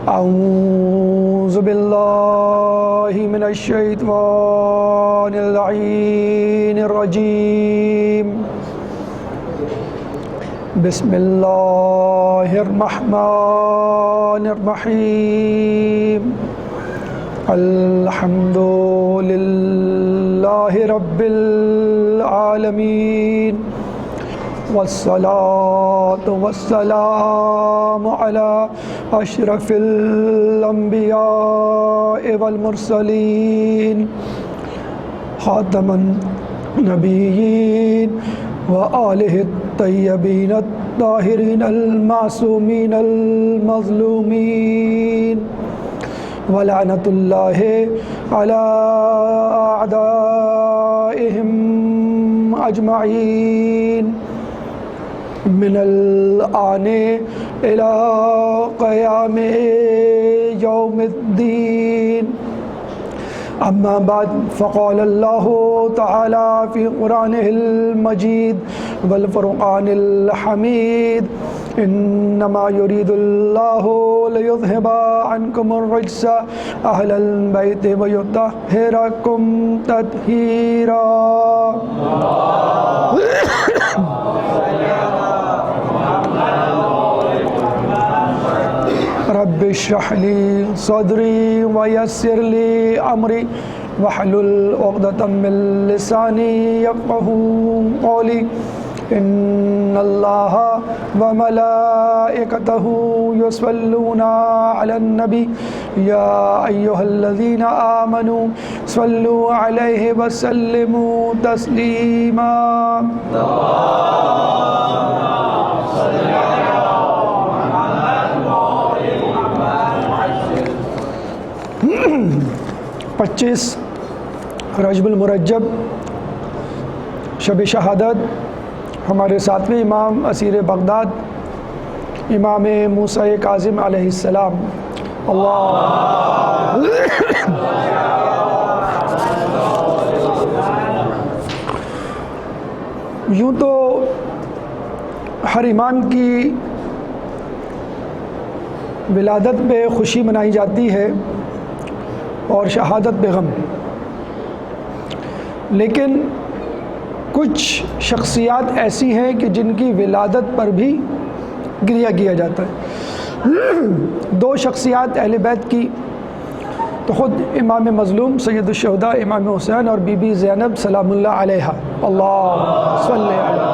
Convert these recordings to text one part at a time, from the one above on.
اعوذ باللہ من الشیطان اللعین الرجیم بسم اللہ الرحمن الرحیم الحمد للہ رب العالمین والصلاة والسلام على اشرف الانبیاء والمرسلین خاتم النبیین وآلہ الطیبین الطاہرین المعصومین المظلومین ولعنۃ اللہ علی اعدائہم اجمعین من الآن إلى قیام یوم الدین اما بعد فقال اللہ تعالی فی قرآنہ المجید والفرقان الحمید انما يريد اللہ لیذہب عنکم الرجس اہل البیت ویطہرکم تطہیرا رب اشرح لی صدری ویسر لی امری واحلل عقدۃ من لسانی یفقہوا قولی ان اللہ وملائکتہ یصلون علی النبی یا ایہا الذین آمنوا صلوا علیہ وسلموا تسلیما پچیس رجب المرجب شب شہادت ہمارے ساتویں امام اسیر بغداد امام موسیٰ کاظم علیہ السلام اللہ یوں تو ہر امام کی ولادت پہ خوشی منائی جاتی ہے اور شہادت پہ غم، لیکن کچھ شخصیات ایسی ہیں کہ جن کی ولادت پر بھی گریہ کیا جاتا ہے۔ دو شخصیات اہل بیت کی تو خود امام مظلوم سید الشہداء امام حسین اور بی بی زینب سلام اللہ علیہا اللہ صلی علیہ۔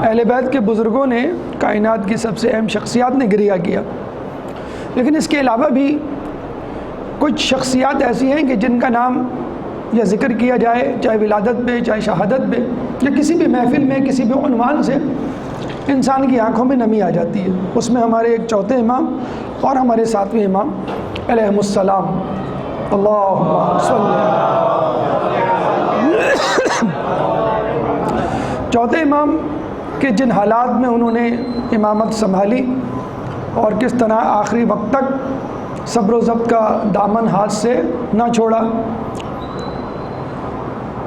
اہل بیت کے بزرگوں نے کائنات کی سب سے اہم شخصیات نے گریہ کیا، لیکن اس کے علاوہ بھی کچھ شخصیات ایسی ہیں کہ جن کا نام یا ذکر کیا جائے چاہے ولادت پہ چاہے شہادت پہ یا کسی بھی محفل میں کسی بھی عنوان سے انسان کی آنکھوں میں نمی آ جاتی ہے۔ اس میں ہمارے ایک چوتھے امام اور ہمارے ساتویں امام علیہم السلام اللہم صلی۔ چوتھے امام کہ جن حالات میں انہوں نے امامت سنبھالی اور کس طرح آخری وقت تک صبر و ضبط کا دامن ہاتھ سے نہ چھوڑا،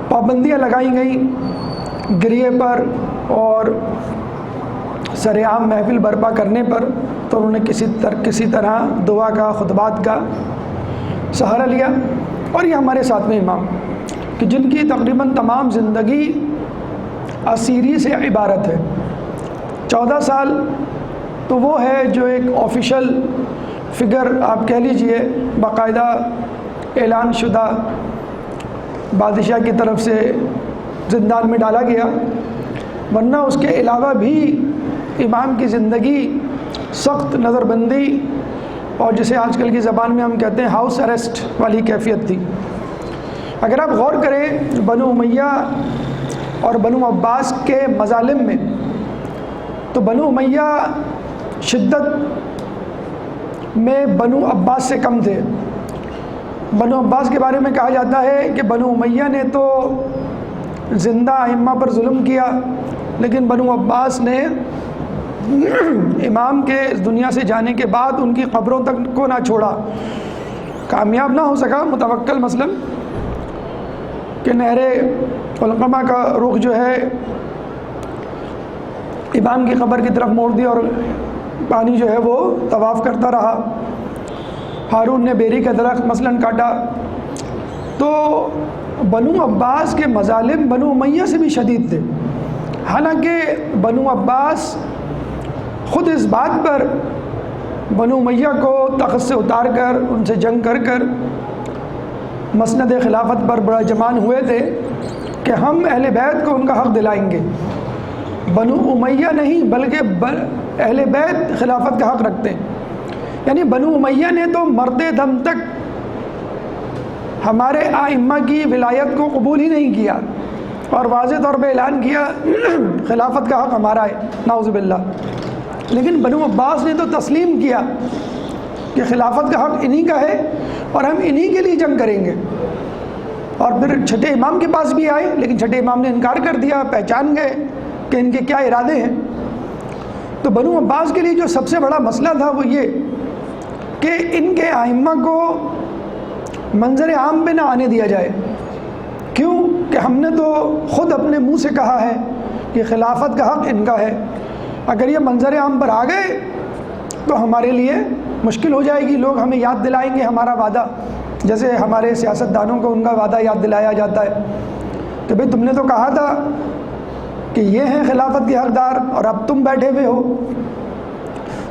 پابندیاں لگائی گئیں گریے پر اور سرعام محفل برپا کرنے پر، تو انہوں نے کسی طرح دعا کا خطبات کا سہارا لیا۔ اور یہ ہمارے ساتویں امام کہ جن کی تقریباً تمام زندگی اسیری سے عبارت ہے۔ 14 سال تو وہ ہے جو ایک آفیشل فگر آپ کہہ لیجئے باقاعدہ اعلان شدہ بادشاہ کی طرف سے زندان میں ڈالا گیا، ورنہ اس کے علاوہ بھی امام کی زندگی سخت نظر بندی اور جسے آج کل کی زبان میں ہم کہتے ہیں ہاؤس اریسٹ والی کیفیت تھی۔ اگر آپ غور کریں بنو امیہ اور بنو عباس کے مظالم میں، تو بنو امیہ شدت میں بنو عباس سے کم تھے۔ بنو عباس کے بارے میں کہا جاتا ہے کہ بنو امیہ نے تو زندہ ائمہ پر ظلم کیا، لیکن بنو عباس نے امام کے اس دنیا سے جانے کے بعد ان کی قبروں تک کو نہ چھوڑا۔ کامیاب نہ ہو سکا متوکل مثلا کہ نہر علقمہ کا رخ جو ہے امام کی قبر کی طرف موڑ دیا اور پانی جو ہے وہ طواف کرتا رہا۔ ہارون نے بیری کا درخت مثلاً کاٹا۔ تو بنو عباس کے مظالم بنو امیہ سے بھی شدید تھے، حالانکہ بنو عباس خود اس بات پر بنو امیہ کو تخت سے اتار کر ان سے جنگ کر کر مسند خلافت پر بڑا جمان ہوئے تھے کہ ہم اہل بیت کو ان کا حق دلائیں گے۔ بنو امیہ نہیں بلکہ اہل بیت خلافت کا حق رکھتے ہیں، یعنی بنو امیہ نے تو مرتے دم تک ہمارے ائمہ کی ولایت کو قبول ہی نہیں کیا اور واضح طور پہ اعلان کیا خلافت کا حق ہمارا ہے، نعوذ باللہ۔ لیکن بنو عباس نے تو تسلیم کیا کہ خلافت کا حق انہی کا ہے اور ہم انہی کے لیے جنگ کریں گے، اور پھر چھٹے امام کے پاس بھی آئے، لیکن چھٹے امام نے انکار کر دیا، پہچان گئے کہ ان کے کیا ارادے ہیں۔ تو بنو عباس کے لیے جو سب سے بڑا مسئلہ تھا وہ یہ کہ ان کے ائمہ کو منظر عام پہ نہ آنے دیا جائے۔ کیوں کہ ہم نے تو خود اپنے منہ سے کہا ہے کہ خلافت کا حق ان کا ہے، اگر یہ منظر عام پر آ گئے تو ہمارے لیے مشکل ہو جائے گی، لوگ ہمیں یاد دلائیں گے ہمارا وعدہ، جیسے ہمارے سیاستدانوں کو ان کا وعدہ یاد دلایا جاتا ہے کہ بھئی تم نے تو کہا تھا کہ یہ ہیں خلافت کے حقدار اور اب تم بیٹھے ہوئے ہو۔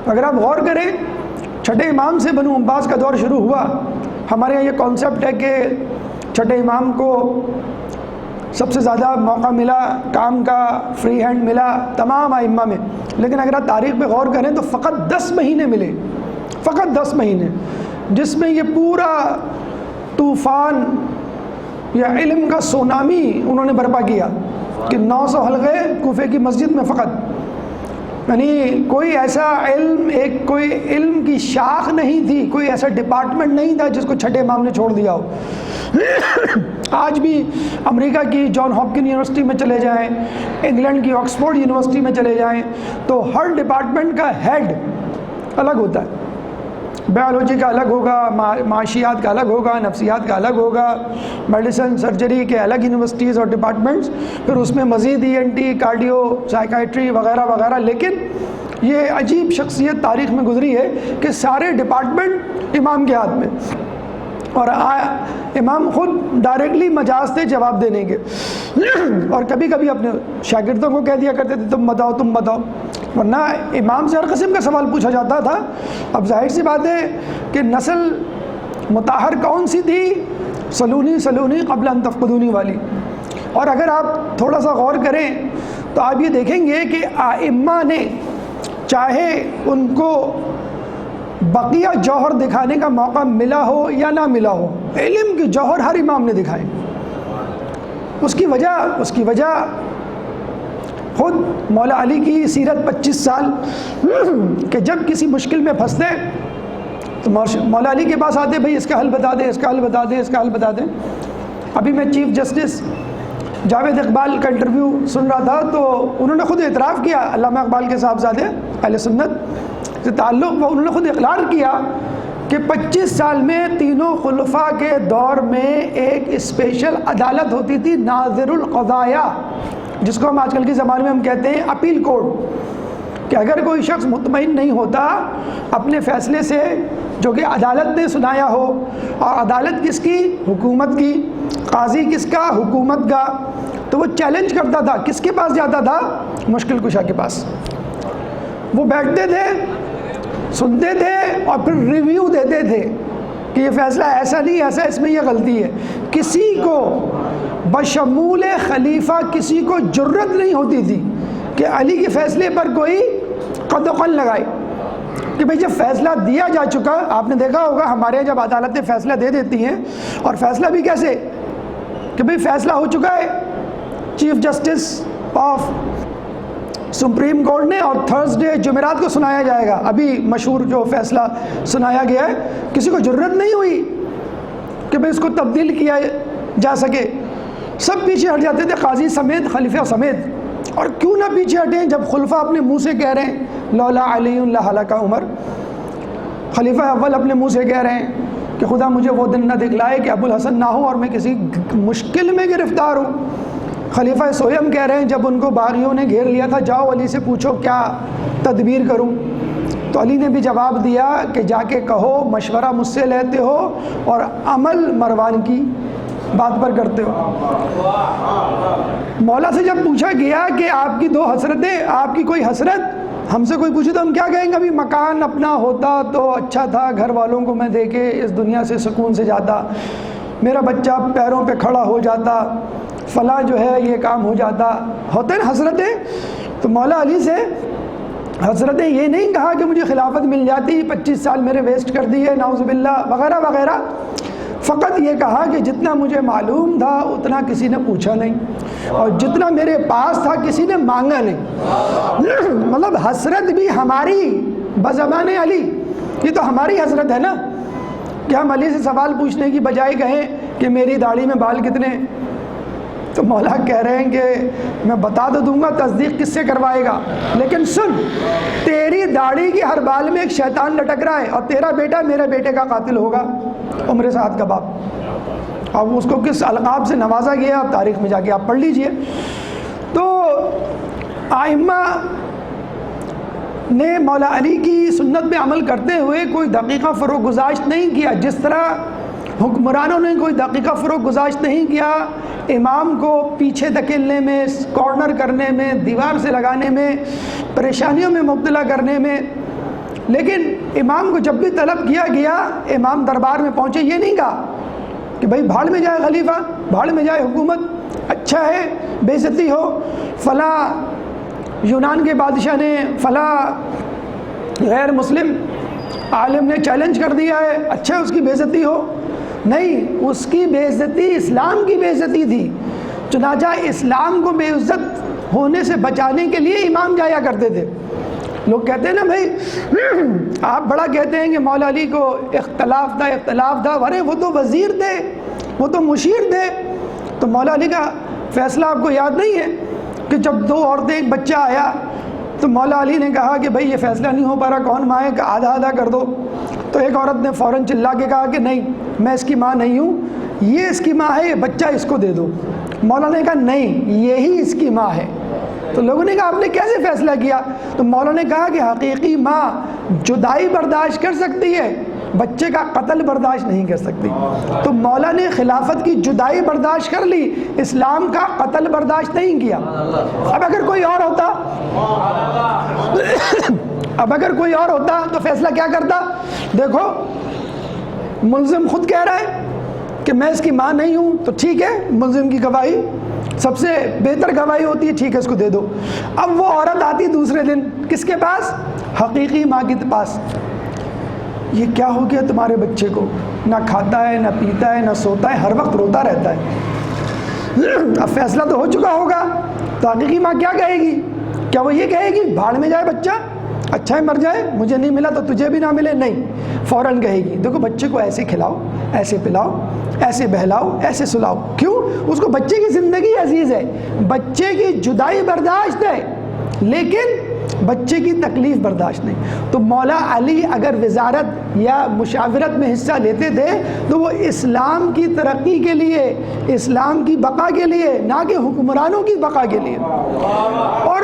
اگر آپ غور کریں چھٹے امام سے بنو عباس کا دور شروع ہوا۔ ہمارے یہاں یہ کانسیپٹ ہے کہ چھٹے امام کو سب سے زیادہ موقع ملا، کام کا فری ہینڈ ملا تمام ائمہ میں، لیکن اگر آپ تاریخ پہ غور کریں تو فقط 10 مہینے ملے، فقط 10 مہینے، جس میں یہ پورا طوفان یا علم کا سونامی انہوں نے برپا کیا کہ 900 حلقے کوفے کی مسجد میں فقط، یعنی کوئی ایسا علم، کوئی علم کی شاخ نہیں تھی، کوئی ایسا ڈپارٹمنٹ نہیں تھا جس کو چھٹے امام نے چھوڑ دیا ہو۔ آج بھی امریکہ کی جان ہاپکن یونیورسٹی میں چلے جائیں، انگلینڈ کی آکسفورڈ یونیورسٹی میں چلے جائیں تو ہر ڈپارٹمنٹ کا ہیڈ الگ ہوتا ہے، بایولوجی کا الگ ہوگا، معاشیات کا الگ ہوگا، نفسیات کا الگ ہوگا، میڈیسن سرجری کے الگ یونیورسٹیز اور ڈپارٹمنٹس، پھر اس میں مزید ENT، کارڈیو، سائیکائٹری وغیرہ وغیرہ۔ لیکن یہ عجیب شخصیت تاریخ میں گزری ہے کہ سارے ڈپارٹمنٹ امام کے ہاتھ میں، اور امام خود ڈائریکٹلی مجاز تھے جواب دینے کے، اور کبھی کبھی اپنے شاگردوں کو کہہ دیا کرتے تھے تم بتاؤ تم بتاؤ، ورنہ امام سے ہر قسم کا سوال پوچھا جاتا تھا۔ اب ظاہر سی بات ہے کہ نسل مطہر کون سی تھی؟ سلونی سلونی قبل ان تفقدونی والی۔ اور اگر آپ تھوڑا سا غور کریں تو آپ یہ دیکھیں گے کہ ائمہ نے چاہے ان کو بقیہ جوہر دکھانے کا موقع ملا ہو یا نہ ملا ہو، علم کے جوہر ہر امام نے دکھائے۔ اس کی وجہ خود مولا علی کی سیرت 25 سال کہ جب کسی مشکل میں پھنستے تو مولا علی کے پاس آتے، بھئی اس کا حل بتا دیں، اس کا حل بتا دیں، اس کا حل بتا دیں۔ ابھی میں چیف جسٹس جاوید اقبال کا انٹرویو سن رہا تھا تو انہوں نے خود اعتراف کیا، علامہ اقبال کے صاحبزادے اہل سنت سے تعلق، انہوں نے خود اقرار کیا کہ 25 سال میں تینوں خلفاء کے دور میں ایک اسپیشل عدالت ہوتی تھی، ناظر القضایا، جس کو ہم آج کل کے زمانے میں ہم کہتے ہیں اپیل کورٹ، کہ اگر کوئی شخص مطمئن نہیں ہوتا اپنے فیصلے سے جو کہ عدالت نے سنایا ہو، اور عدالت کس کی؟ حکومت کی، قاضی کس کا؟ حکومت کا، تو وہ چیلنج کرتا تھا، کس کے پاس جاتا تھا؟ مشکل کشا کے پاس۔ وہ بیٹھتے تھے، سنتے تھے اور پھر ریویو دیتے تھے کہ یہ فیصلہ ایسا نہیں، ایسا، اس میں یہ غلطی ہے۔ کسی کو بشمول خلیفہ کسی کو جرت نہیں ہوتی تھی کہ علی کے فیصلے پر کوئی قد و قل لگائے، کہ بھئی جب فیصلہ دیا جا چکا، آپ نے دیکھا ہوگا ہمارے یہاں جب عدالتیں فیصلہ دے دیتی ہیں، اور فیصلہ بھی کیسے کہ بھئی فیصلہ ہو چکا ہے chief justice of supreme court نے، اور تھرسڈے جمعرات کو سنایا جائے گا۔ ابھی مشہور جو فیصلہ سنایا گیا ہے، کسی کو جرت نہیں ہوئی کہ بھئی اس کو تبدیل کیا جا سکے، سب پیچھے ہٹ جاتے تھے، قاضی سمیت، خلیفہ سمیت۔ اور کیوں نہ پیچھے ہٹیں جب خلفاء اپنے منہ سے کہہ رہے ہیں لولا علی لہلک عمر، خلیفہ اول اپنے منہ سے کہہ رہے ہیں کہ خدا مجھے وہ دن نہ دکھلائے کہ ابوالحسن نہ ہو اور میں کسی مشکل میں گرفتار ہوں۔ خلیفہ سویم کہہ رہے ہیں جب ان کو باغیوں نے گھیر لیا تھا، جاؤ علی سے پوچھو کیا تدبیر کروں۔ تو علی نے بھی جواب دیا کہ جا کے کہو مشورہ مجھ سے لیتے ہو اور عمل مروان کی بات پر کرتے ہو۔ مولا سے جب پوچھا گیا کہ آپ کی 2 حسرتیں، آپ کی کوئی حسرت، ہم سے کوئی پوچھے تو ہم کیا کہیں گے؟ ابھی مکان اپنا ہوتا تو اچھا تھا، گھر والوں کو میں دے کے اس دنیا سے سکون سے جاتا، میرا بچہ پیروں پہ کھڑا ہو جاتا، فلاں جو ہے یہ کام ہو جاتا، ہوتے نا حسرتیں۔ تو مولا علی سے حضرت نے یہ نہیں کہا کہ مجھے خلافت مل جاتی، 25 سال میرے ویسٹ کر دیے نعوذ باللہ وغیرہ وغیرہ، فقط یہ کہا کہ جتنا مجھے معلوم تھا اتنا کسی نے پوچھا نہیں، اور جتنا میرے پاس تھا کسی نے مانگا نہیں۔ مطلب حسرت بھی ہماری بزبان علی، یہ تو ہماری حسرت ہے نا کہ ہم علی سے سوال پوچھنے کی بجائے کہیں کہ میری داڑھی میں بال کتنے، تو مولا کہہ رہے ہیں کہ میں بتا تو دوں گا، تصدیق کس سے کروائے گا، لیکن سن، تیری داڑھی کی ہر بال میں ایک شیطان لٹک رہا ہے، اور تیرا بیٹا میرے بیٹے کا قاتل ہوگا، عمر سعد کا باپ۔ اب اس کو کس القاب سے نوازا گیا اب تاریخ میں جا کے آپ پڑھ لیجئے۔ تو ائمہ نے مولا علی کی سنت پہ عمل کرتے ہوئے کوئی دقیقہ فروغ گزاشت نہیں کیا، جس طرح حکمرانوں نے کوئی دقیقہ فروغ گزاشت نہیں کیا امام کو پیچھے دھکیلنے میں، کارنر کرنے میں، دیوار سے لگانے میں، پریشانیوں میں مبتلا کرنے میں۔ لیکن امام کو جب بھی طلب کیا گیا، امام دربار میں پہنچے، یہ نہیں کہا کہ بھائی بھاڑ میں جائے خلیفہ، بھاڑ میں جائے حکومت، اچھا ہے بے عزتی ہو، فلاں یونان کے بادشاہ نے فلاں غیر مسلم عالم نے چیلنج کر دیا ہے، اچھا ہے اس کی بے عزتی ہو۔ نہیں، اس کی بے عزتی اسلام کی بے عزتی تھی، چنانچہ اسلام کو بے عزت ہونے سے بچانے کے لیے امام جایا کرتے تھے۔ لوگ کہتے ہیں نا بھائی آپ بڑا کہتے ہیں کہ مولا علی کو اختلاف تھا، ارے وہ تو وزیر تھے، وہ تو مشیر تھے۔ تو مولا علی کا فیصلہ آپ کو یاد نہیں ہے کہ جب 2 عورتیں ایک بچہ آیا تو مولا علی نے کہا کہ بھائی یہ فیصلہ نہیں ہو پا رہا، کون ماں ہے، کہ آدھا آدھا کر دو۔ تو ایک عورت نے فوراً چلا کے کہا کہ نہیں، میں اس کی ماں نہیں ہوں، یہ اس کی ماں ہے، یہ بچہ اس کو دے دو۔ مولا نے کہا نہیں، یہی اس کی ماں ہے۔ تو لوگوں نے کہا آپ نے کیسے فیصلہ کیا؟ تو مولا نے کہا کہ حقیقی ماں جدائی برداشت کر سکتی ہے، بچے کا قتل برداشت نہیں کر سکتی۔ تو مولا نے خلافت کی جدائی برداشت کر لی، اسلام کا قتل برداشت نہیں کیا۔ اب اگر کوئی اور ہوتا تو فیصلہ کیا کرتا؟ دیکھو ملزم خود کہہ رہا ہے کہ میں اس کی ماں نہیں ہوں، تو ٹھیک ہے، ملزم کی گواہی سب سے بہتر گواہی ہوتی ہے، ٹھیک ہے اس کو دے دو۔ اب وہ عورت آتی دوسرے دن کس کے پاس؟ حقیقی ماں کے پاس۔ یہ کیا ہو گیا تمہارے بچے کو؟ نہ کھاتا ہے، نہ پیتا ہے، نہ سوتا ہے، ہر وقت روتا رہتا ہے۔ اب فیصلہ تو ہو چکا ہوگا، تو حقیقی ماں کیا کہے گی؟ کیا وہ یہ کہے گی بھاڑ میں جائے بچہ، اچھا ہے مر جائے، مجھے نہیں ملا تو تجھے بھی نہ ملے؟ نہیں، فوراً کہے گی دیکھو بچے کو ایسے کھلاؤ، ایسے پلاؤ، ایسے بہلاؤ، ایسے سلاؤ۔ کیوں؟ اس کو بچے کی زندگی عزیز ہے، بچے کی جدائی برداشت ہے، لیکن بچے کی تکلیف برداشت نہیں۔ تو مولا علی اگر وزارت یا مشاورت میں حصہ لیتے تھے تو وہ اسلام کی ترقی کے لیے، اسلام کی بقا کے لیے، نہ کہ حکمرانوں کی بقا کے لیے۔ اور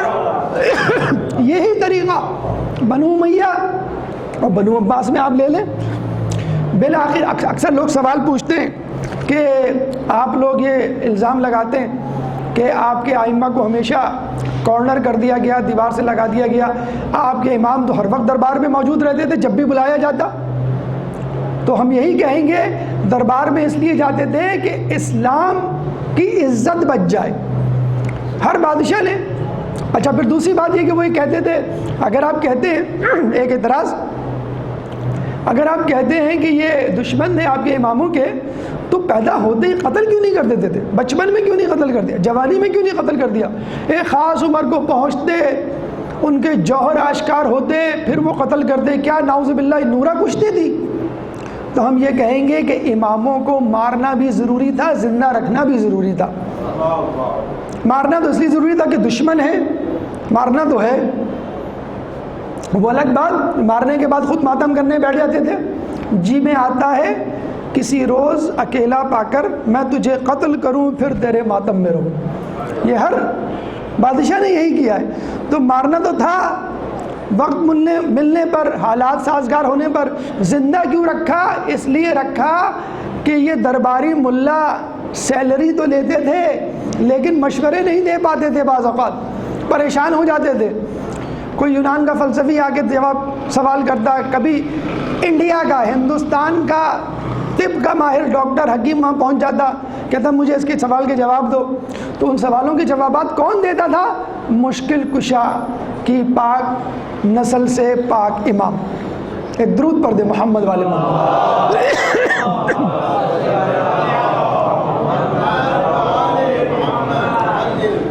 یہی طریقہ بنو امیہ اور بنو عباس میں آپ لے لیں۔ بالآخر اکثر لوگ سوال پوچھتے ہیں کہ آپ لوگ یہ الزام لگاتے ہیں کہ آپ کے ائمہ کو ہمیشہ کارنر کر دیا گیا، دیوار سے لگا دیا گیا، آپ کے امام تو ہر وقت دربار میں موجود رہتے تھے جب بھی بلایا جاتا۔ تو ہم یہی کہیں گے دربار میں اس لیے جاتے تھے کہ اسلام کی عزت بچ جائے ہر بادشاہ نے۔ اچھا پھر دوسری بات یہ کہ وہ یہ کہتے تھے، اگر آپ کہتے ہیں ایک اعتراض، اگر آپ کہتے ہیں کہ یہ دشمن تھے آپ کے اماموں کے، تو پیدا ہوتے ہی قتل کیوں نہیں کر دیتے تھے؟ بچپن میں کیوں نہیں قتل کر دیا؟ جوانی میں کیوں نہیں قتل کر دیا؟ ایک خاص عمر کو پہنچتے ان کے جوہر آشکار ہوتے پھر وہ قتل کرتے، کیا نعوذ باللہ نورہ کشتی تھی؟ تو ہم یہ کہیں گے کہ اماموں کو مارنا بھی ضروری تھا، زندہ رکھنا بھی ضروری تھا۔ مارنا تو اس لیے ضروری تھا کہ دشمن ہے، مارنا تو ہے، وہ الگ بات، مارنے کے بعد خود ماتم کرنے بیٹھ جاتے تھے۔ جی میں آتا ہے کسی روز اکیلا پا کر میں تجھے قتل کروں پھر تیرے ماتم میں رہوں، یہ ہر بادشاہ نے یہی کیا ہے۔ تو مارنا تو تھا، وقت ملنے پر، حالات سازگار ہونے پر زندہ کیوں رکھا؟ اس لیے رکھا کہ یہ درباری ملا سیلری تو لیتے تھے لیکن مشورے نہیں دے پاتے تھے، بعض اوقات پریشان ہو جاتے تھے۔ کوئی یونان کا فلسفی آ کے سوال کرتا، کبھی انڈیا کا، ہندوستان کا طب کا ماہر ڈاکٹر حکیم وہاں پہنچ جاتا، کہتا مجھے اس کے سوال کے جواب دو، تو ان سوالوں کے جوابات کون دیتا تھا؟ مشکل کشا کی پاک نسل سے پاک امام۔ ایک درود پڑھ دے محمد والے محمد۔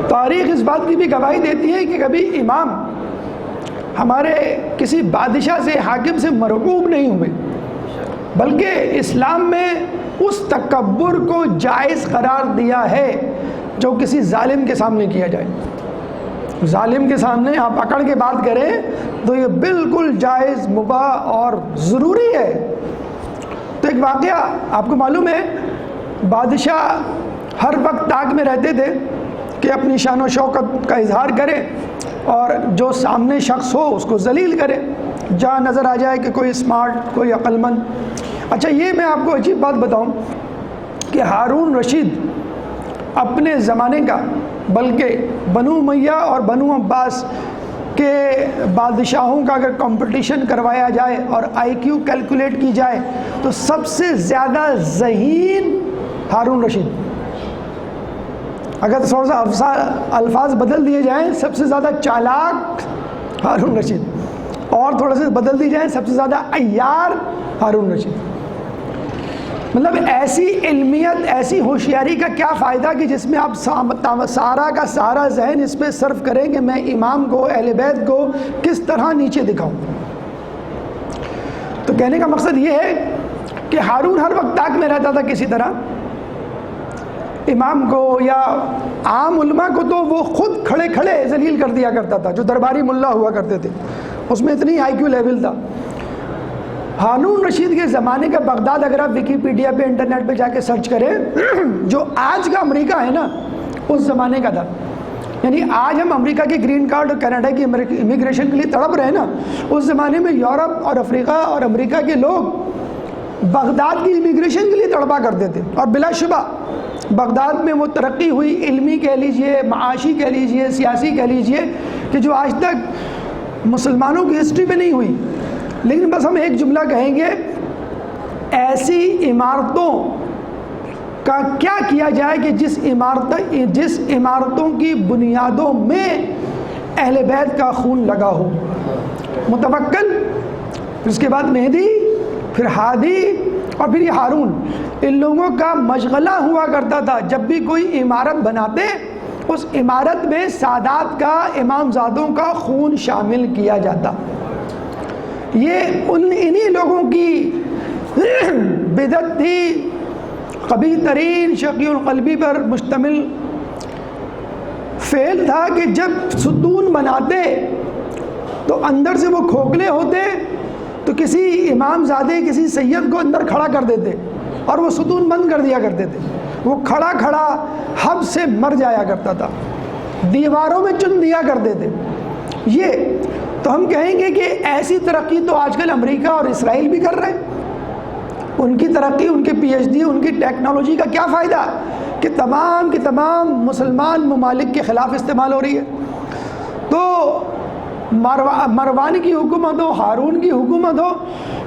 تاریخ اس بات کی بھی گواہی دیتی ہے کہ کبھی امام ہمارے کسی بادشاہ سے، حاکم سے مرعوب نہیں ہوئے، بلکہ اسلام میں اس تکبر کو جائز قرار دیا ہے جو کسی ظالم کے سامنے کیا جائے۔ ظالم کے سامنے آپ پکڑ کے بات کریں تو یہ بالکل جائز، مباح اور ضروری ہے۔ تو ایک واقعہ آپ کو معلوم ہے، بادشاہ ہر وقت طاق میں رہتے تھے کہ اپنی شان و شوکت کا اظہار کرے اور جو سامنے شخص ہو اس کو ذلیل کرے، جہاں نظر آ جائے کہ کوئی اسمارٹ، کوئی عقل مند۔ اچھا، یہ میں آپ کو عجیب بات بتاؤں کہ ہارون رشید اپنے زمانے کا، بلکہ بنو امیہ اور بنو عباس کے بادشاہوں کا اگر کمپٹیشن کروایا جائے اور آئی کیو کیلکولیٹ کی جائے تو سب سے زیادہ ذہین ہارون رشید۔ اگر تھوڑا سا الفاظ بدل دیے جائیں، سب سے زیادہ چالاک ہارون رشید، اور تھوڑا سا بدل دی جائیں سب سے زیادہ عیار ہارون رشید۔ مطلب ایسی علمیت، ایسی ہوشیاری کا کیا فائدہ کہ جس میں آپ سارا کا سارا ذہن اس پہ صرف کریں کہ میں امام کو، اہل بیت کو کس طرح نیچے دکھاؤں۔ تو کہنے کا مقصد یہ ہے کہ ہارون ہر وقت طاق میں رہتا تھا کسی طرح، امام کو یا عام علماء کو تو وہ خود کھڑے کھڑے ذلیل کر دیا کرتا تھا، جو درباری ملا ہوا کرتے تھے، اس میں اتنی آئی کیو لیول تھا۔ ہارون رشید کے زمانے کا بغداد اگر آپ ویکیپیڈیا پہ، انٹرنیٹ پہ جا کے سرچ کریں، جو آج کا امریکہ ہے نا، اس زمانے کا تھا۔ یعنی آج ہم امریکہ کی گرین کارڈ اور کینیڈا کی امیگریشن کے لیے تڑپ رہے ہیں نا، اس زمانے میں یورپ اور افریقہ اور امریکہ کے لوگ بغداد کی امیگریشن کے لیے تڑپا کرتے تھے۔ اور بلا شبہ بغداد میں وہ ترقی ہوئی، علمی کہہ لیجئے، معاشی کہہ لیجئے، سیاسی کہہ لیجئے، کہ جو آج تک مسلمانوں کی ہسٹری میں نہیں ہوئی۔ لیکن بس ہم ایک جملہ کہیں گے، ایسی عمارتوں کا کیا کیا جائے کہ جس عمارتوں کی بنیادوں میں اہل بیت کا خون لگا ہو۔ متوکل، پھر اس کے بعد مہدی، پھر ہادی، اور پھر یہ ہارون، ان لوگوں کا مشغلہ ہوا کرتا تھا جب بھی کوئی عمارت بناتے اس عمارت میں سادات کا، امام زادوں کا خون شامل کیا جاتا۔ یہ انہی لوگوں کی بدعت تھی، قبیح ترین شقی القلبی پر مشتمل فعل تھا کہ جب ستون بناتے تو اندر سے وہ کھوکھلے ہوتے تو کسی امام زادے، کسی سید کو اندر کھڑا کر دیتے اور وہ ستون بند کر دیا کرتے تھے۔ وہ کھڑا کھڑا حب سے مر جایا کرتا تھا، دیواروں میں چن دیا کرتے تھے۔ یہ تو ہم کہیں گے کہ ایسی ترقی تو آج کل امریکہ اور اسرائیل بھی کر رہے ہیں۔ ان کی ترقی، ان کے پی ایچ ڈی، ان کی ٹیکنالوجی کا کیا فائدہ کہ تمام کی تمام مسلمان ممالک کے خلاف استعمال ہو رہی ہے۔ تو مروان کی حکومت ہو، ہارون کی حکومت ہو،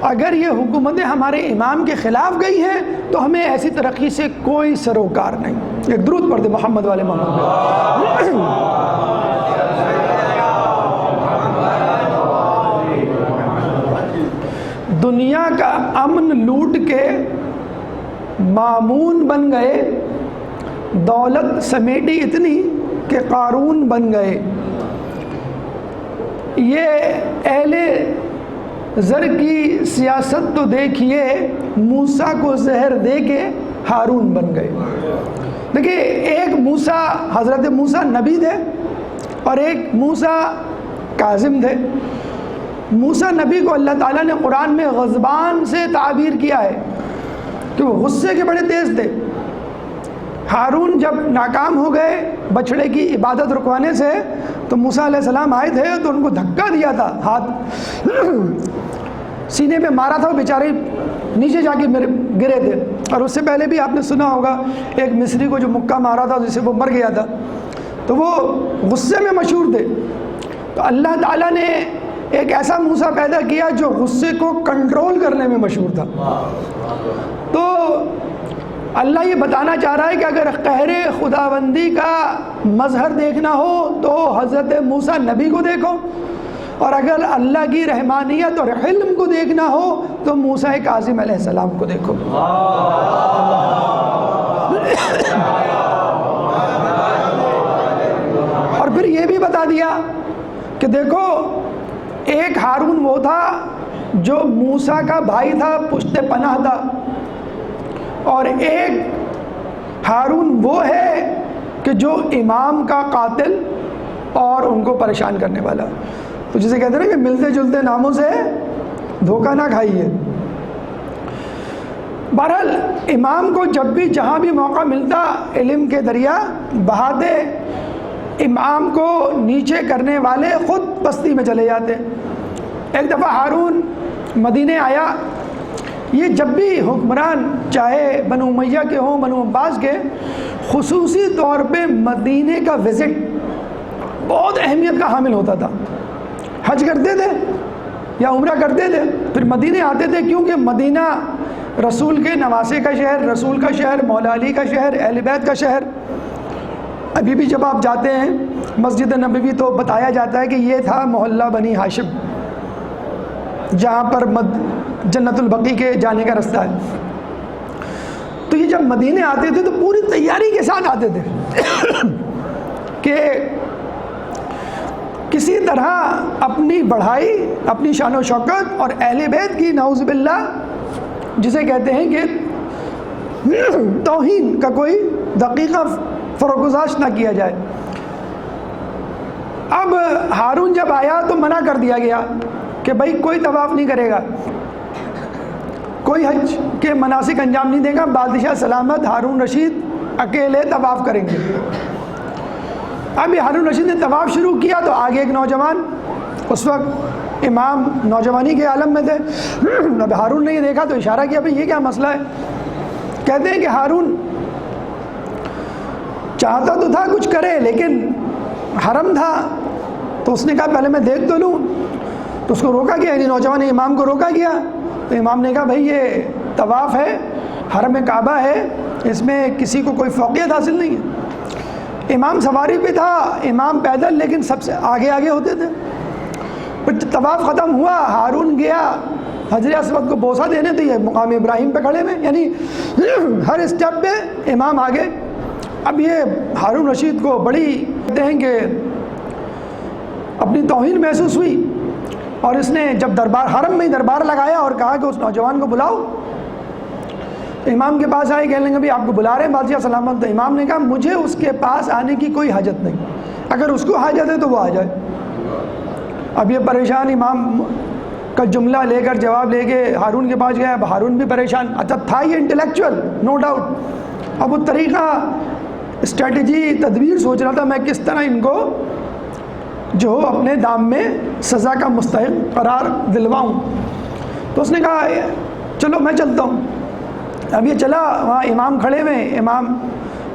اگر یہ حکومتیں ہمارے امام کے خلاف گئی ہیں تو ہمیں ایسی ترقی سے کوئی سروکار نہیں۔ ایک درود پڑھ دے محمد والے محمد پہ۔ دنیا کا امن لوٹ کے مامون بن گئے، دولت سمیٹی اتنی کہ قارون بن گئے۔ یہ اہل زر کی سیاست تو دیکھیے، موسیٰ کو زہر دے کے ہارون بن گئے۔ دیکھیے، ایک موسیٰ، حضرت موسیٰ نبی تھے اور ایک موسیٰ کاظم تھے۔ موسیٰ نبی کو اللہ تعالیٰ نے قرآن میں غضبان سے تعبیر کیا ہے کہ وہ غصے کے بڑے تیز تھے، ہارون جب ناکام ہو گئے بچڑے کی عبادت رکوانے سے تو موسیٰ علیہ السلام آئے تھے تو ان کو دھکا دیا تھا، ہاتھ سینے پہ مارا تھا، وہ بیچارے نیچے جا کے گرے تھے. اور اس سے پہلے بھی آپ نے سنا ہوگا ایک مصری کو جو مکہ مارا تھا جس سے وہ مر گیا تھا، تو وہ غصے میں مشہور تھے. تو اللہ تعالیٰ نے ایک ایسا موسیٰ پیدا کیا جو غصے کو کنٹرول کرنے میں مشہور تھا. تو اللہ یہ بتانا چاہ رہا ہے کہ اگر قہر خداوندی کا مظہر دیکھنا ہو تو حضرت موسیٰ نبی کو دیکھو، اور اگر اللہ کی رحمانیت اور حلم کو دیکھنا ہو تو موسیٰ کاظم علیہ السلام کو دیکھو. اور پھر یہ بھی بتا دیا کہ دیکھو ایک ہارون وہ تھا جو موسیٰ کا بھائی تھا، پشت پناہ تھا، اور ایک ہارون وہ ہے کہ جو امام کا قاتل اور ان کو پریشان کرنے والا. تو جسے کہتے ہیں کہ ملتے جلتے ناموں سے دھوکہ نہ کھائیے. بہرحال امام کو جب بھی جہاں بھی موقع ملتا علم کے دریا بہاتے، امام کو نیچے کرنے والے خود پستی میں چلے جاتے. ایک دفعہ ہارون مدینے آیا. یہ جب بھی حکمران چاہے بنو امیہ کے ہوں بنو عباس کے، خصوصی طور پہ مدینے کا وزٹ بہت اہمیت کا حامل ہوتا تھا. حج کرتے تھے یا عمرہ کرتے تھے پھر مدینے آتے تھے، کیونکہ مدینہ رسول کے نواسے کا شہر، رسول کا شہر، مولا علی کا شہر، اہل بیت کا شہر. ابھی بھی جب آپ جاتے ہیں مسجد نبوی تو بتایا جاتا ہے کہ یہ تھا محلہ بنی ہاشم، جہاں پر جنت البقیع کے جانے کا رستہ ہے. تو یہ جب مدینے آتے تھے تو پوری تیاری کے ساتھ آتے تھے کہ کسی طرح اپنی بڑھائی، اپنی شان و شوکت اور اہل بیت کی نعوذ باللہ جسے کہتے ہیں کہ توہین کا کوئی دقیقہ فروگزاشت نہ کیا جائے. اب ہارون جب آیا تو منع کر دیا گیا کہ بھائی کوئی طواف نہیں کرے گا، کوئی حج کے مناسک انجام نہیں دے گا، بادشاہ سلامت ہارون رشید اکیلے طواف کریں گے. اب یہ ہارون رشید نے طواف شروع کیا تو آگے ایک نوجوان، اس وقت امام نوجوانی کے عالم میں تھے. اب ہارون نے یہ دیکھا تو اشارہ کیا بھئی یہ کیا مسئلہ ہے. کہتے ہیں کہ ہارون چاہتا تو تھا کچھ کرے لیکن حرم تھا تو اس نے کہا پہلے میں دیکھ تو لوں. تو اس کو روکا گیا، یعنی نوجوان امام کو روکا گیا. تو امام نے کہا بھئی یہ طواف ہے، حرم کعبہ ہے، اس میں کسی کو کوئی فوقیت حاصل نہیں ہے. امام سواری پہ تھا، امام پیدل، لیکن سب سے آگے آگے ہوتے تھے. پھر طواف ختم ہوا، ہارون گیا حجر اسود کو بوسہ دینے، تو یہ مقام ابراہیم پہ کھڑے ہوئے، یعنی ہر اسٹیپ پہ امام آگے. اب یہ ہارون رشید کو بڑی کہتے ہیں کہ اپنی توہین محسوس ہوئی، اور اس نے جب دربار حرم میں ہی دربار لگایا اور کہا کہ اس نوجوان کو بلاؤ. تو امام کے پاس آئے، کہنے لگے بھی آپ کو بلا رہے ہیں بادشاہ سلامت. تو امام نے کہا مجھے اس کے پاس آنے کی کوئی حاجت نہیں، اگر اس کو حاجت ہے تو وہ آ جائے. اب یہ پریشان امام کا جملہ لے کر جواب لے کے ہارون کے پاس گیا. اب ہارون بھی پریشان، اچھا تھا یہ انٹلیکچوئل نو ڈاؤٹ. اب وہ طریقہ، اسٹریٹجی، تدبیر سوچ رہا تھا میں کس طرح ان کو جو اپنے دام میں سزا کا مستحق قرار دلواؤں. تو اس نے کہا چلو میں چلتا ہوں. اب یہ چلا، وہاں امام کھڑے ہوئے، امام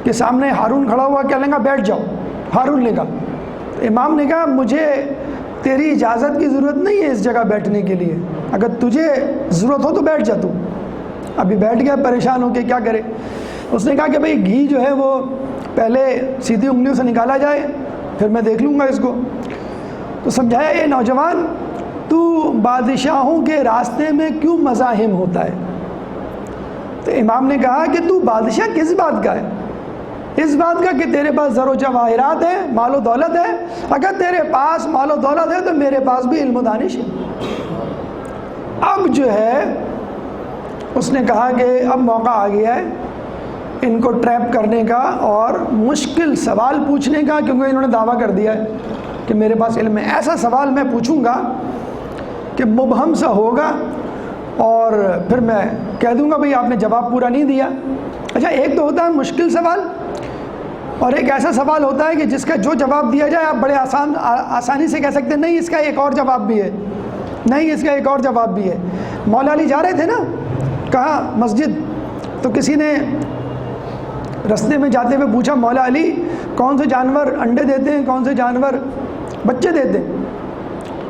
کے سامنے ہارون کھڑا ہوا، کہنے لگا بیٹھ جاؤ. ہارون نے کہا، امام نے کہا مجھے تیری اجازت کی ضرورت نہیں ہے اس جگہ بیٹھنے کے لیے، اگر تجھے ضرورت ہو تو بیٹھ جا تو. ابھی بیٹھ گیا پریشان ہو کے کیا کرے. اس نے کہا کہ بھئی گھی جو ہے وہ پہلے سیدھی انگلیوں سے نکالا جائے، پھر میں دیکھ لوں گا اس کو. تو سمجھایا یہ نوجوان تو بادشاہوں کے راستے میں کیوں مزاحم ہوتا ہے. تو امام نے کہا کہ تو بادشاہ کس بات کا ہے؟ اس بات کا کہ تیرے پاس زر و جواہرات ہے، مال و دولت ہے. اگر تیرے پاس مال و دولت ہے تو میرے پاس بھی علم و دانش ہے. اب جو ہے اس نے کہا کہ اب موقع آ گیا ہے ان کو ٹریپ کرنے کا اور مشکل سوال پوچھنے کا، کیونکہ انہوں نے دعویٰ کر دیا ہے کہ میرے پاس علم ہے. ایسا سوال میں پوچھوں گا کہ مبہم سا ہوگا اور پھر میں کہہ دوں گا بھئی آپ نے جواب پورا نہیں دیا. اچھا ایک تو ہوتا ہے مشکل سوال اور ایک ایسا سوال ہوتا ہے کہ جس کا جو جواب دیا جائے آپ بڑے آسانی سے کہہ سکتے ہیں نہیں اس کا ایک اور جواب بھی ہے، نہیں اس کا ایک اور جواب بھی ہے۔ مولا علی جا رہے تھے نا کہاں مسجد، تو کسی نے رستے میں جاتے ہوئے پوچھا مولا علی کون سے جانور انڈے دیتے ہیں، کون سے جانور بچے دیتے ہیں؟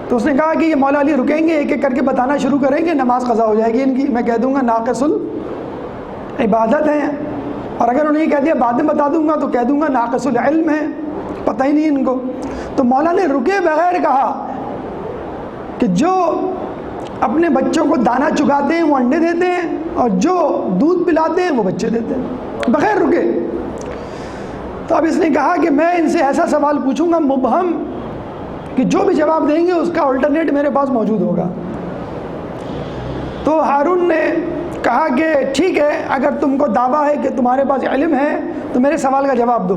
تو اس نے کہا کہ یہ مولا علی رکیں گے، ایک ایک کر کے بتانا شروع کریں گے، نماز قضا ہو جائے گی ان کی۔ میں کہہ دوں گا ناقص العبادت ہیں، اور اگر انہیں یہ کہہ دیا بعد میں بتا دوں گا تو کہہ دوں گا ناقص العلم ہے، پتہ ہی نہیں ان کو۔ تو مولا نے رکے بغیر کہا کہ جو اپنے بچوں کو دانہ چگاتے ہیں وہ انڈے دیتے ہیں، اور جو دودھ پلاتے ہیں وہ بچے دیتے ہیں، بغیر رکے۔ تو اب اس نے کہا کہ میں ان سے ایسا سوال پوچھوں گا مبہم کہ جو بھی جواب دیں گے اس کا الٹرنیٹ میرے پاس موجود ہوگا۔ تو ہارون نے کہا کہ ٹھیک ہے، اگر تم کو دعویٰ ہے کہ تمہارے پاس علم ہے تو میرے سوال کا جواب دو۔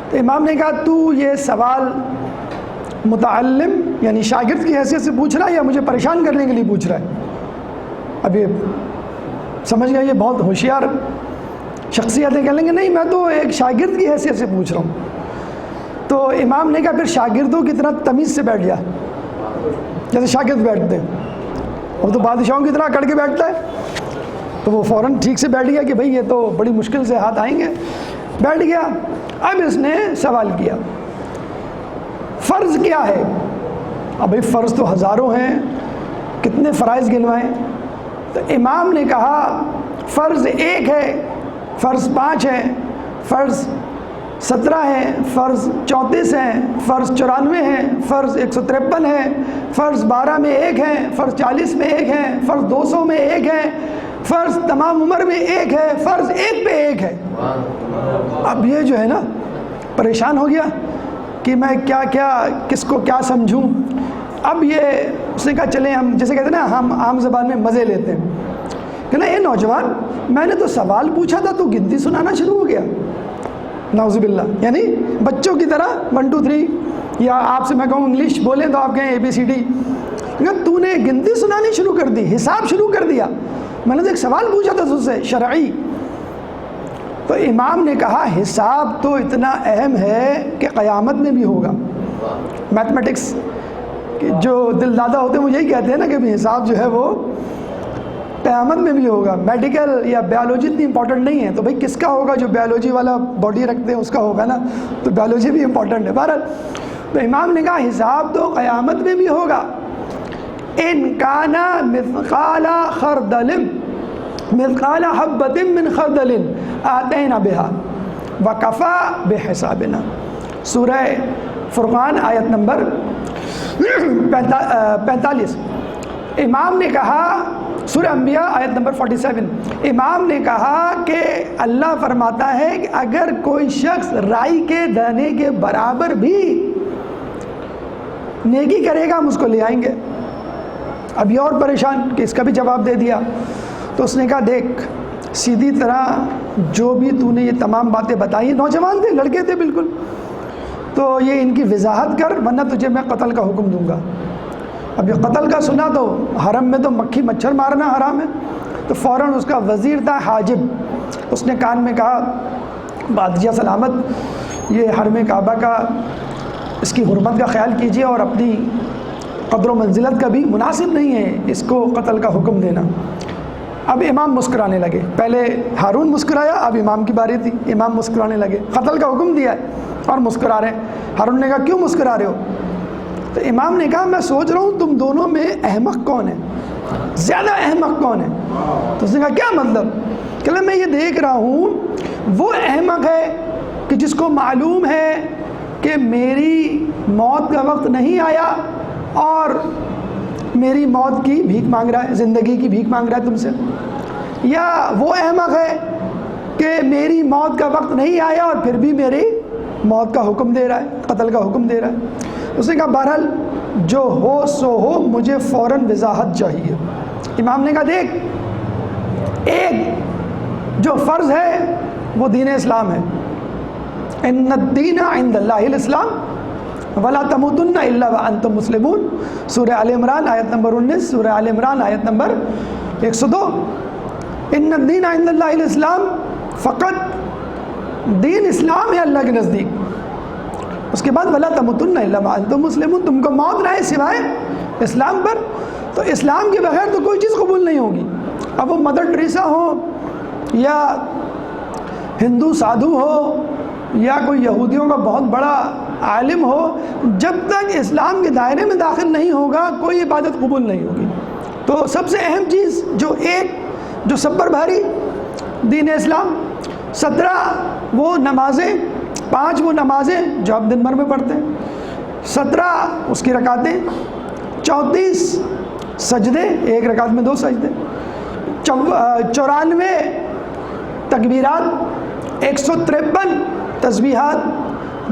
تو امام نے کہا تو یہ سوال متعلم یعنی شاگرد کی حیثیت سے پوچھ رہا ہے یا مجھے پریشان کرنے کے لیے پوچھ رہا ہے؟ اب یہ سمجھ گئے، یہ بہت ہوشیار شخصیتیں کہہ لیں گے نہیں میں تو ایک شاگرد کی حیثیت سے پوچھ رہا ہوں۔ تو امام نے کہا پھر شاگردوں کی طرح تمیز سے بیٹھ جا، جیسے شاگرد بیٹھتے ہیں، وہ تو بادشاہوں کی طرح کڑ کے بیٹھتا ہے۔ تو وہ فوراً ٹھیک سے بیٹھ گیا کہ بھئی یہ تو بڑی مشکل سے ہاتھ آئیں گے، بیٹھ گیا۔ اب اس نے سوال کیا فرض کیا ہے؟ اب بھئی فرض تو ہزاروں ہیں، کتنے فرائض گنوائیں؟ تو امام نے کہا فرض 1 ہے، فرض 5 ہے، فرض 17 ہیں، فرض 34 ہیں، فرض 94 ہیں، فرض 153 ہیں، فرض 12 میں 1 ہیں، فرض 40 میں 1 ہیں، فرض 200 میں 1 ہیں، فرض تمام عمر میں 1 ہے، فرض 1 پہ 1 ہے۔ اب یہ جو ہے نا پریشان ہو گیا کہ میں کیا کس کو کیا سمجھوں۔ اب یہ اس نے کہا چلیں ہم جیسے کہتے ہیں نا ہم عام زبان میں مزے لیتے ہیں کہ نا اے نوجوان میں نے تو سوال پوچھا تھا تو گنتی سنانا شروع ہو گیا، نعوذ باللہ، یعنی بچوں کی طرح 1 2 3، یا آپ سے میں کہوں انگلش بولیں تو آپ کہیں ABCD، تو نے گنتی سنانی شروع کر دی، حساب شروع کر دیا، میں نے تو ایک سوال پوچھا تھا تجھ سے شرعی۔ تو امام نے کہا حساب تو اتنا اہم ہے کہ قیامت میں بھی ہوگا۔ میتھمیٹکس جو دل دادا ہوتے ہیں وہ یہی کہتے ہیں نا کہ حساب جو ہے وہ قیامت میں بھی ہوگا۔ میڈیکل یا بیالوجی اتنی امپورٹنٹ نہیں ہے، تو بھئی کس کا ہوگا؟ جو بیالوجی والا باڈی رکھتے ہیں اس کا ہوگا نا، تو بیالوجی بھی امپورٹنٹ ہے۔ بہرحال تو امام نے کہا حساب تو قیامت میں بھی ہوگا۔ ان کان مثقال خردل مثقال حبۃ من خردل آتینا بها وکفی بحسابنا، سورہ فرقان آیت نمبر 45۔ امام نے کہا سورہ انبیاء آیت نمبر 47، امام نے کہا کہ اللہ فرماتا ہے کہ اگر کوئی شخص رائی کے دانے کے برابر بھی نیکی کرے گا ہم اس کو لے آئیں گے۔ اب یہ اور پریشان کہ اس کا بھی جواب دے دیا۔ تو اس نے کہا دیکھ سیدھی طرح جو بھی تو نے یہ تمام باتیں بتائی، نوجوان تھے، لڑکے تھے بالکل، تو یہ ان کی وضاحت کر ورنہ تجھے میں قتل کا حکم دوں گا۔ اب یہ قتل کا سنا تو حرم میں تو مکھی مچھر مارنا حرام ہے، تو فوراً اس کا وزیر تھا حاجب، اس نے کان میں کہا بادشاہ سلامت یہ حرم کعبہ کا اس کی حرمت کا خیال کیجیے اور اپنی قدر و منزلت کا بھی مناسب نہیں ہے اس کو قتل کا حکم دینا۔ اب امام مسکرانے لگے، پہلے ہارون مسکرایا، اب امام کی باری تھی، امام مسکرانے لگے، قتل کا حکم دیا ہے اور مسکرا رہے ہیں۔ ہارون نے کہا کیوں مسکرا رہے ہو؟ تو امام نے کہا میں سوچ رہا ہوں تم دونوں میں احمق کون ہے، زیادہ احمق کون ہے؟ تو اس نے کہا کیا مطلب؟ کہ میں یہ دیکھ رہا ہوں وہ احمق ہے کہ جس کو معلوم ہے کہ میری موت کا وقت نہیں آیا اور میری موت کی بھیک مانگ رہا ہے، زندگی کی بھیک مانگ رہا ہے تم سے، یا وہ احمق ہے کہ میری موت کا وقت نہیں آیا اور پھر بھی میری موت کا حکم دے رہا ہے، قتل کا حکم دے رہا ہے۔ اس نے کہا بہرحال جو ہو سو ہو، مجھے فوراً وضاحت چاہیے۔ امام نے کہا دیکھ ایک جو فرض ہے وہ دین اسلام ہے، ان الدین عند اللہ الاسلام ولا تموتن الا وانتم مسلمون، سورہ آل عمران آیت نمبر 19، سورہ آل عمران آیت نمبر 102۔ ان الدین عند اللہ الاسلام، فقط دین اسلام ہے اللہ کے نزدیک. اس کے بعد وَلَا تَمُوتُنَّ إِلَّا وَأَنْتُم مُسْلِمُونَ, تم کو موت نہ ہے سوائے اسلام پر. تو اسلام کے بغیر تو کوئی چیز قبول نہیں ہوگی. اب وہ مدر ٹریسا ہو یا ہندو سادھو ہو یا کوئی یہودیوں کا بہت بڑا عالم ہو, جب تک اسلام کے دائرے میں داخل نہیں ہوگا کوئی عبادت قبول نہیں ہوگی. تو سب سے اہم چیز جو سب پر بھاری دین اسلام, 17 وہ نمازیں, 5 وہ نمازیں جو آپ دن بھر میں پڑھتے ہیں, 17 اس کی رکعتیں, 34 سجدے, ایک رکعت میں 2 سجدے, 94 تکبیرات, 153 تسبیحات,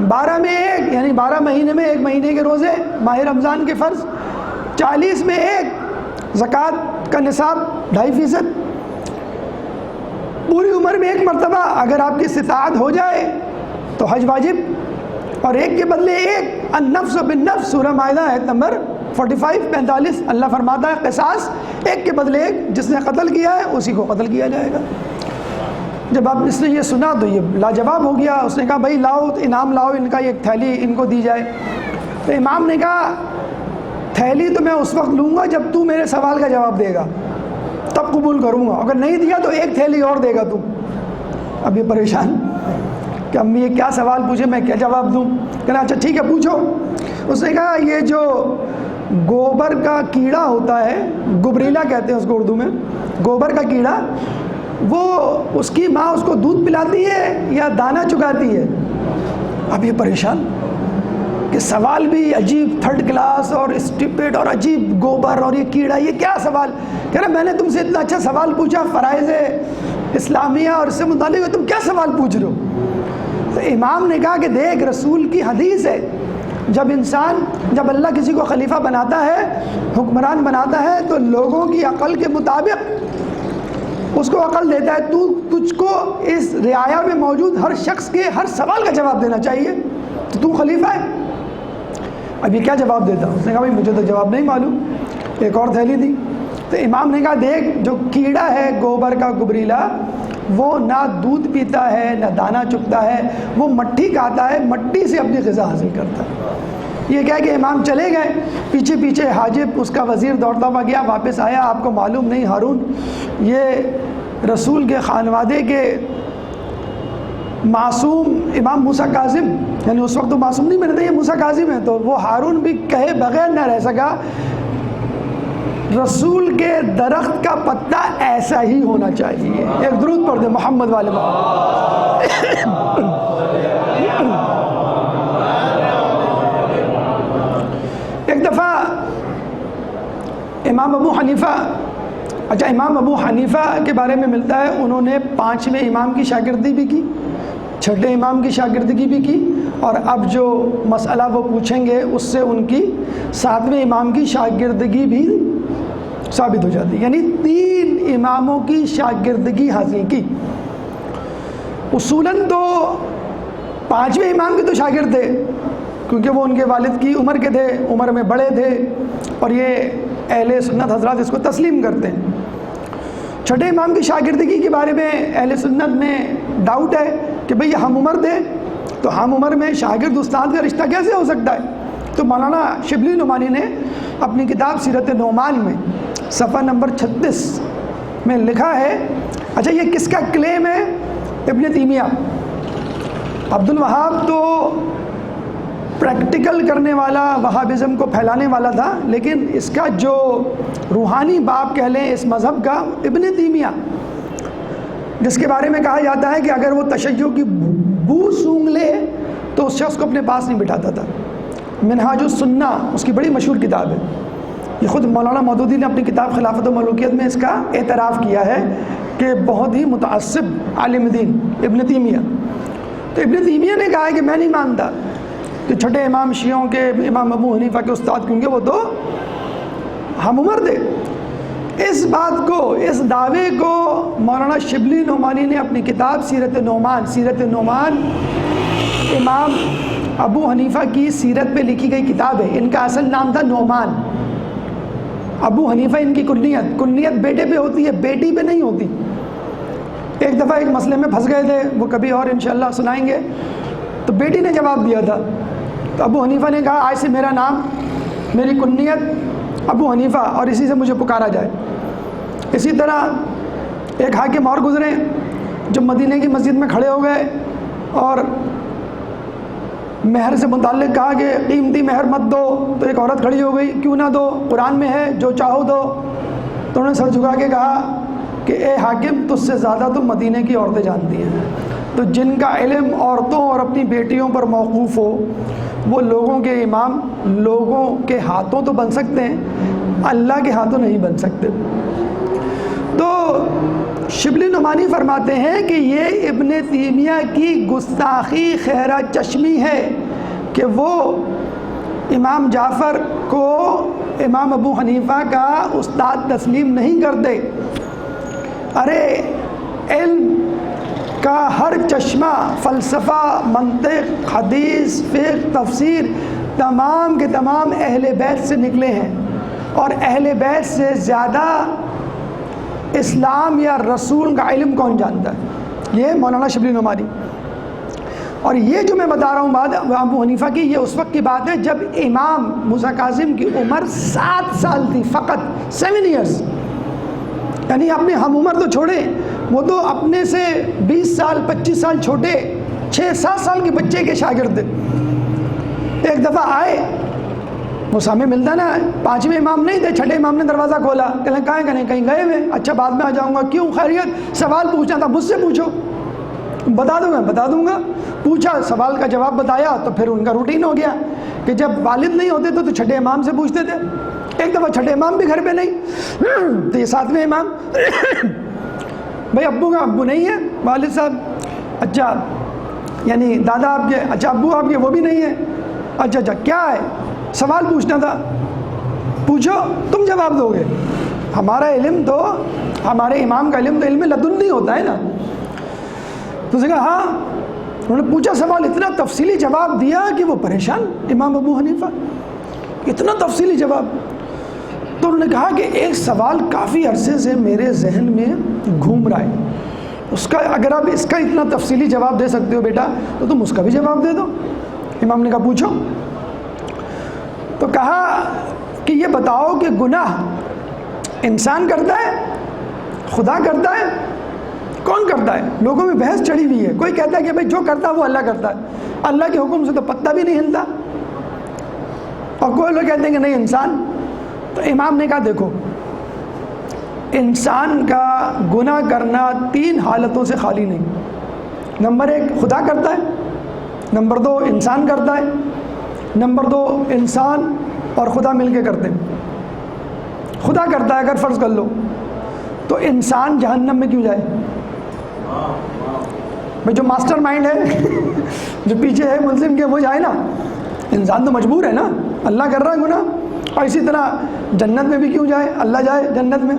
12 میں 1 یعنی 12 مہینے میں 1 مہینے کے روزے, ماہ رمضان کے فرض, 40 میں 1 زکوٰۃ کا نصاب 2.5%, پوری عمر میں 1 مرتبہ اگر آپ کی استطاعت ہو جائے تو حج واجب, اور 1 کے بدلے 1, النفس بالنفس, سورہ مائدہ آیت نمبر 45 اللہ فرماتا ہے قصاص, 1 کے بدلے 1, جس نے قتل کیا ہے اسی کو قتل کیا جائے گا. جب آپ اس نے یہ سنا تو یہ لاجواب ہو گیا. اس نے کہا بھائی لاؤ انعام لاؤ, ان کا ایک تھیلی ان کو دی جائے. تو امام نے کہا تھیلی تو میں اس وقت لوں گا جب تو میرے سوال کا جواب دے گا, تب قبول کروں گا, اگر نہیں دیا تو 1 تھیلی اور دے گا تو. اب یہ پریشان کہ امی یہ کیا سوال پوچھے, میں کیا جواب دوں. کہنا اچھا ٹھیک ہے پوچھو. اس نے کہا یہ جو گوبر کا کیڑا ہوتا ہے, گبریلا کہتے ہیں اس کو اردو میں, گوبر کا کیڑا, وہ اس کی ماں اس کو دودھ پلاتی ہے یا دانہ چگاتی ہے. اب یہ پریشان کہ سوال بھی عجیب, 3rd کلاس اور اسٹپڈ اور عجیب, گوبر اور یہ کیڑا, یہ کیا سوال. کہہ رہا میں نے تم سے اتنا اچھا سوال پوچھا فرائض اسلامیہ اور اس سے متعلق, تم کیا سوال پوچھ رہے ہو. تو امام نے کہا کہ دیکھ رسول کی حدیث ہے, جب اللہ کسی کو خلیفہ بناتا ہے, حکمران بناتا ہے, تو لوگوں کی عقل کے مطابق اس کو عقل دیتا ہے. تجھ کو اس رعایا میں موجود ہر شخص کے ہر سوال کا جواب دینا چاہیے, تو خلیفہ ہے. اب یہ کیا جواب دیتا. اس نے کہا بھائی مجھے تو جواب نہیں معلوم. ایک اور تھیلی دی. تو امام نے کہا دیکھ جو کیڑا ہے گوبر کا گبریلا, وہ نہ دودھ پیتا ہے نہ دانہ چگتا ہے, وہ مٹی کھاتا ہے, مٹی سے اپنی غذا حاصل کرتا ہے. یہ کہہ کہ امام چلے گئے, پیچھے پیچھے حاجب اس کا وزیر دوڑتا ہوا گیا, واپس آیا. آپ کو معلوم نہیں ہارون یہ رسول کے خانوادے کے معصوم امام موسیٰ کاظم, یعنی اس وقت تو معصوم نہیں بنے تھے, یہ موسیٰ کاظم ہے. تو وہ ہارون بھی کہے بغیر نہ رہ سکا, رسول کے درخت کا پتا ایسا ہی ہونا چاہیے. ایک درود پڑھ دیں محمد والے ایک دفعہ امام ابو حنیفہ کے بارے میں ملتا ہے, انہوں نے 5ویں امام کی شاگردی بھی کی, 6ٹھے امام کی شاگردگی بھی کی, اور اب جو مسئلہ وہ پوچھیں گے اس سے ان کی 7ویں امام کی شاگردگی بھی ثابت ہو جاتی. یعنی 3 اماموں کی شاگردگی حاصل کی. اصولاً تو 5ویں امام کے تو شاگرد تھے, کیونکہ وہ ان کے والد کی عمر کے تھے, عمر میں بڑے تھے, اور یہ اہل سنت حضرات اس کو تسلیم کرتے ہیں. 6ٹھے امام کی شاگردگی کے بارے میں اہل سنت میں ڈاؤٹ ہے کہ بھئی ہم عمر تھے, تو ہم عمر میں شاگرد استاد کا رشتہ کیسے ہو سکتا ہے. تو مولانا شبلی نعمانی نے اپنی کتاب سیرت نعمان میں صفحہ نمبر 36 میں لکھا ہے, اچھا یہ کس کا کلیم ہے, ابن تیمیہ. عبد الوہاب تو پریکٹیکل کرنے والا, وہابزم کو پھیلانے والا تھا, لیکن اس کا جو روحانی باپ کہہ لیں اس مذہب کا, ابن تیمیہ, جس کے بارے میں کہا جاتا ہے کہ اگر وہ تشیع کی بو سونگھ لے تو اس شخص کو اپنے پاس نہیں بٹھاتا تھا. منہاج السنہ اس کی بڑی مشہور کتاب ہے. یہ خود مولانا مودودی نے اپنی کتاب خلافت و ملوکیت میں اس کا اعتراف کیا ہے کہ بہت ہی متعصب عالم دین ابن تیمیہ. تو ابن تیمیہ نے کہا ہے کہ میں نہیں مانتا کہ 6ٹھے امام شیعوں کے امام ابو حنیفہ کے استاد, کیونکہ وہ تو ہم عمر تھے. اس بات کو, اس دعوے کو مولانا شبلی نعمانی نے اپنی کتاب سیرت نعمان امام ابو حنیفہ کی سیرت پہ لکھی گئی کتاب ہے. ان کا اصل نام تھا نعمان. ابو حنیفہ ان کی کنیت بیٹے پہ ہوتی ہے, بیٹی پہ نہیں ہوتی. ایک دفعہ ایک مسئلے میں پھنس گئے تھے، وہ کبھی اور انشاءاللہ سنائیں گے. تو بیٹی نے جواب دیا تھا، تو ابو حنیفہ نے کہا آج سے میرا نام، میری کنیت ابو حنیفہ، اور اسی سے مجھے پکارا جائے. اسی طرح ایک حاکم اور گزرے جو مدینے کی مسجد میں کھڑے ہو گئے اور مہر سے متعلق کہا کہ قیمتی مہر مت دو. تو ایک عورت کھڑی ہو گئی، کیوں نہ دو، قرآن میں ہے جو چاہو دو. تو انہوں نے سر جھکا کے کہا کہ اے حاکم، تجھ سے زیادہ تو مدینے کی عورتیں جانتی ہیں. تو جن کا علم عورتوں اور اپنی بیٹیوں پر موقوف ہو وہ لوگوں کے امام لوگوں کے ہاتھوں تو بن سکتے ہیں، اللہ کے ہاتھوں نہیں بن سکتے. تو شبلی نعمانی فرماتے ہیں کہ یہ ابن تیمیہ کی گستاخی خیرہ چشمی ہے کہ وہ امام جعفر کو امام ابو حنیفہ کا استاد تسلیم نہیں کرتے. ارے علم کا ہر چشمہ، فلسفہ، منطق، حدیث، فقہ، تفسیر، تمام کے تمام اہل بیت سے نکلے ہیں، اور اہل بیت سے زیادہ اسلام یا رسول کا علم کون جانتا ہے؟ یہ مولانا شبلی نعمانی. اور یہ جو میں بتا رہا ہوں بات ابو حنیفہ کی، یہ اس وقت کی بات ہے جب امام موسیٰ کاظم کی عمر 7 سال تھی، فقط 7 ایئرز. یعنی اپنے ہم عمر تو چھوڑیں، وہ تو اپنے سے 20 سال 25 سال چھوٹے 6-7 سال کے بچے کے شاگرد تھے. ایک دفعہ آئے، وہ سامنے ملتا نا، 5ویں امام نہیں تھے، 6ٹھے امام نے دروازہ کھولا. کہنے کہاں ہیں؟ کہیں گئے ہوئے. اچھا بعد میں آ جاؤں گا. کیوں؟ خیریت؟ سوال پوچھنا تھا، مجھ سے پوچھو. بتا دوں گا. پوچھا، سوال کا جواب بتایا، تو پھر ان کا روٹین ہو گیا کہ جب والد نہیں ہوتے تو 6ٹھے امام سے پوچھتے تھے. ایک دفعہ 6ٹھے امام بھی گھر پہ نہیں، تو یہ 7ویں امام بھائی ابو کا ابو نہیں ہے، والد صاحب. اچھا یعنی دادا آپ کے، اچھا ابو آپ کے وہ بھی نہیں ہے. اچھا کیا ہے؟ سوال پوچھنا تھا. پوچھو، تم جواب دو گے. ہمارا علم تو، ہمارے امام کا علم تو علم لدنی ہوتا ہے نا. تو اس نے کہا ہاں. انہوں نے پوچھا سوال، اتنا تفصیلی جواب دیا کہ وہ پریشان. امام ابو حنیفہ اتنا تفصیلی جواب. تو انہوں نے کہا کہ ایک سوال کافی عرصے سے میرے ذہن میں گھوم رہا ہے، اس کا اگر آپ اس کا اتنا تفصیلی جواب دے سکتے ہو بیٹا تو تم اس کا بھی جواب دے دو. امام نے کہا پوچھو. تو کہا کہ یہ بتاؤ کہ گناہ انسان کرتا ہے، خدا کرتا ہے، کون کرتا ہے؟ لوگوں میں بحث چڑھی ہوئی ہے. کوئی کہتا ہے کہ بھائی جو کرتا ہے وہ اللہ کرتا ہے، اللہ کے حکم سے تو پتہ بھی نہیں ہلتا. اور کوئی لوگ کہتے ہیں کہ نہیں انسان. تو امام نے کہا دیکھو، انسان کا گناہ کرنا 3 حالتوں سے خالی نہیں. نمبر 1 خدا کرتا ہے، نمبر 2 انسان کرتا ہے، نمبر 2 انسان اور خدا مل کے کرتے ہیں. خدا کرتا ہے اگر فرض کر لو تو انسان جہنم میں کیوں جائے؟ بھائی جو ماسٹر مائنڈ ہے جو پیچھے ہے ملزم کے، وہ جائے نا. انسان تو مجبور ہے نا، اللہ کر رہا ہے گناہ. اور اسی طرح جنت میں بھی کیوں جائے؟ اللہ جائے جنت میں.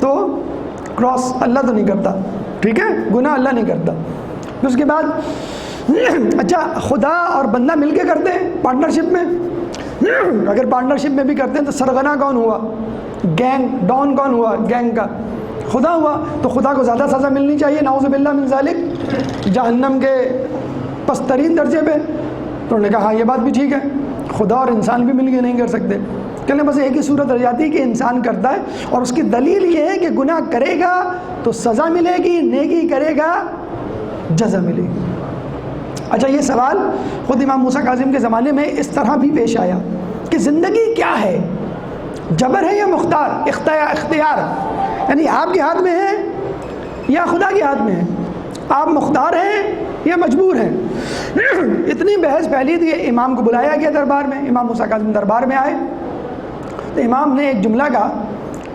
تو کراس اللہ تو نہیں کرتا، ٹھیک ہے، گناہ اللہ نہیں کرتا. پھر اس کے بعد اچھا خدا اور بندہ مل کے کرتے ہیں پارٹنرشپ میں. اگر پارٹنرشپ میں بھی کرتے ہیں تو سرغنہ کون ہوا؟ گینگ ڈان کون ہوا گینگ کا؟ خدا ہوا. تو خدا کو زیادہ سزا ملنی چاہیے، نعوذ باللہ من ذالک، جہنم کے پسترین درجے پہ. تو انہوں نے کہا ہاں یہ بات بھی ٹھیک ہے، خدا اور انسان بھی مل کے نہیں کر سکتے. کہنے بس ایک ہی صورت رہ جاتی ہے کہ انسان کرتا ہے، اور اس کی دلیل یہ ہے کہ گناہ کرے گا تو سزا ملے گی، نیکی کرے گا جزا ملے گی. اچھا یہ سوال خود امام موسیٰ کاظم کے زمانے میں اس طرح بھی پیش آیا کہ زندگی کیا ہے؟ جبر ہے یا اختیار؟ یعنی آپ کے ہاتھ میں ہے یا خدا کے ہاتھ میں ہے؟ آپ مختار ہیں یا مجبور ہیں؟ اتنی بحث پھیلی تھی. امام کو بلایا گیا دربار میں، امام موسیٰ کاظم دربار میں آئے تو امام نے ایک جملہ کہا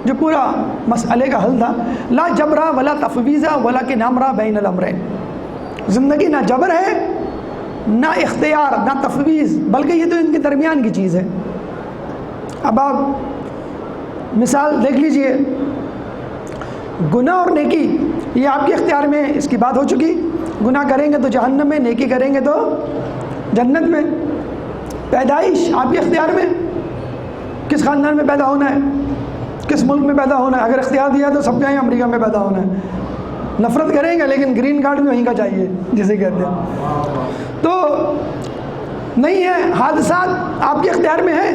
جو پورا مسئلے کا حل تھا. لا جبرا ولا تفویضا ولکن امرا بین الامرین. زندگی نہ جبر ہے نہ اختیار نہ تفویض، بلکہ یہ تو ان کے درمیان کی چیز ہے. اب آپ مثال دیکھ لیجئے، گناہ اور نیکی یہ آپ کے اختیار میں، اس کی بات ہو چکی. گناہ کریں گے تو جہنم میں، نیکی کریں گے تو جنت میں. پیدائش آپ کے اختیار میں، کس خاندان میں پیدا ہونا ہے، کس ملک میں پیدا ہونا ہے. اگر اختیار دیا تو سب کے یہاں امریکہ میں پیدا ہونا ہے. نفرت کریں گے لیکن گرین کارڈ بھی وہیں کا چاہیے جسے کہتے ہیں. تو نہیں ہے حادثات آپ کے اختیار میں ہیں,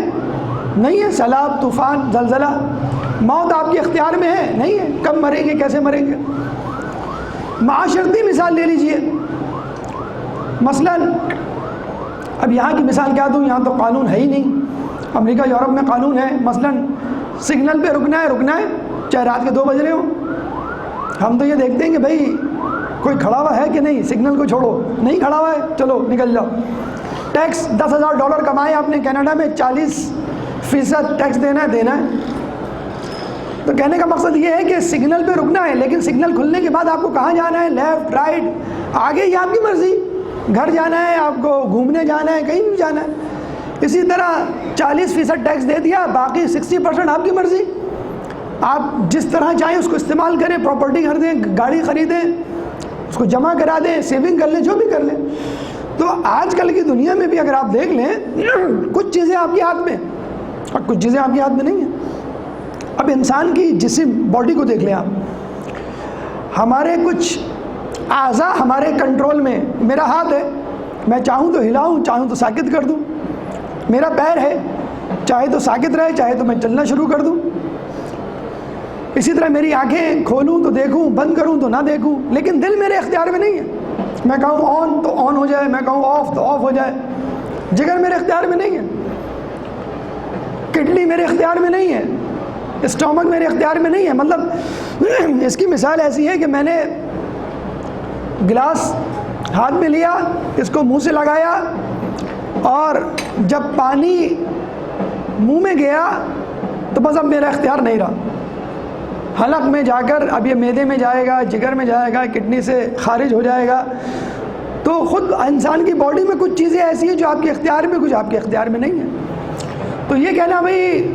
نہیں ہے سیلاب, طوفان, زلزلہ, موت آپ کے اختیار میں ہے, نہیں ہے. کب مریں گے, کیسے مریں گے. معاشرتی مثال لے لیجئے, مثلا اب یہاں کی مثال کیا دوں, یہاں تو قانون ہے ہی نہیں. امریکہ یورپ میں قانون ہے, مثلا سگنل پہ رکنا ہے چاہے رات کے 2 بج رہے ہوں. ہم تو یہ دیکھتے ہیں کہ بھائی کوئی کھڑا ہوا ہے کہ نہیں, سگنل کو چھوڑو, نہیں کھڑا ہوا ہے چلو نکل جاؤ. ٹیکس $10,000 کمائے آپ نے کینیڈا میں, 40% ٹیکس دینا ہے. تو کہنے کا مقصد یہ ہے کہ سگنل پہ رکنا ہے, لیکن سگنل کھلنے کے بعد آپ کو کہاں جانا ہے, لیفٹ رائٹ, آگے یہ آپ کی مرضی. گھر جانا ہے آپ کو, گھومنے جانا ہے, کہیں بھی جانا ہے. اسی طرح 40% ٹیکس دے دیا, باقی 60% آپ کی مرضی. آپ جس طرح چاہیں اس کو استعمال کریں, پراپرٹی خریدیں, گاڑی خریدیں, اس کو جمع کرا دیں, سیونگ کر لیں, جو بھی کر لیں. تو آج کل کی دنیا میں بھی اگر آپ دیکھ لیں, کچھ چیزیں آپ کے ہاتھ میں اور کچھ چیزیں آپ کے ہاتھ میں نہیں ہیں. اب انسان کی جسم باڈی کو دیکھ لیں آپ, ہمارے کچھ اعضاء ہمارے کنٹرول میں. میرا ہاتھ ہے, میں چاہوں تو ہلاؤں, چاہوں تو ساکت کر دوں. میرا پیر ہے, چاہے تو ساکت رہے, چاہے تو میں چلنا شروع کر دوں. اسی طرح میری آنکھیں کھولوں تو دیکھوں, بند کروں تو نہ دیکھوں. لیکن دل میرے اختیار میں نہیں ہے. میں کہوں آن تو آن ہو جائے, میں کہوں آف تو آف ہو جائے. جگر میرے اختیار میں نہیں ہے, کڈنی میرے اختیار میں نہیں ہے, اسٹامک میرے اختیار میں نہیں ہے. مطلب اس کی مثال ایسی ہے کہ میں نے گلاس ہاتھ میں لیا, اس کو منہ سے لگایا, اور جب پانی منہ میں گیا تو بس اب میرا اختیار نہیں رہا. حلق میں جا کر اب یہ معدے میں جائے گا, جگر میں جائے گا, کڈنی سے خارج ہو جائے گا. تو خود انسان کی باڈی میں کچھ چیزیں ایسی ہیں جو آپ کے اختیار میں, کچھ آپ کے اختیار میں نہیں ہیں. تو یہ کہنا بھائی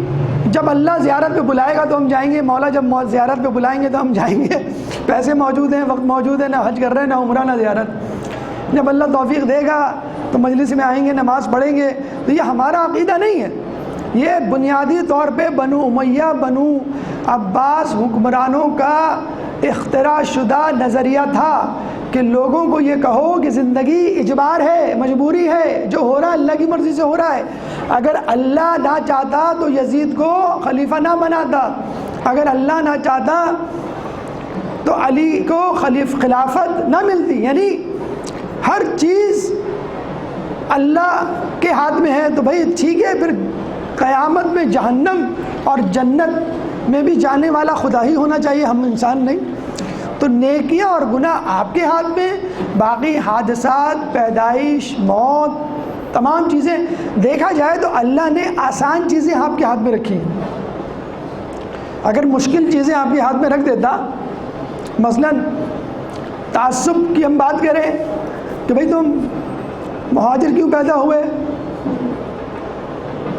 جب اللہ زیارت پہ بلائے گا تو ہم جائیں گے, مولا جب زیارت پہ بلائیں گے تو ہم جائیں گے, پیسے موجود ہیں, وقت موجود ہے, نہ حج کر رہے ہیں, نہ عمرہ, نہ زیارت. جب اللہ توفیق دے گا تو مجلس میں آئیں گے, نماز پڑھیں گے. تو یہ ہمارا عقیدہ نہیں ہے. یہ بنیادی طور پہ بنو امیہ, بنو عباس حکمرانوں کا اختراع شدہ نظریہ تھا کہ لوگوں کو یہ کہو کہ زندگی اجبار ہے, مجبوری ہے, جو ہو رہا ہے اللہ کی مرضی سے ہو رہا ہے. اگر اللہ نہ چاہتا تو یزید کو خلیفہ نہ بناتا, اگر اللہ نہ چاہتا تو علی کو خلافت نہ ملتی. یعنی ہر چیز اللہ کے ہاتھ میں ہے. تو بھائی ٹھیک ہے, پھر قیامت میں جہنم اور جنت میں بھی جانے والا خدا ہی ہونا چاہیے, ہم انسان نہیں. تو نیکیاں اور گناہ آپ کے ہاتھ میں, باقی حادثات, پیدائش, موت, تمام چیزیں دیکھا جائے تو اللہ نے آسان چیزیں آپ کے ہاتھ میں رکھی ہیں. اگر مشکل چیزیں آپ کے ہاتھ میں رکھ دیتا, مثلا تعصب کی ہم بات کریں کہ بھئی تم مہاجر کیوں پیدا ہوئے,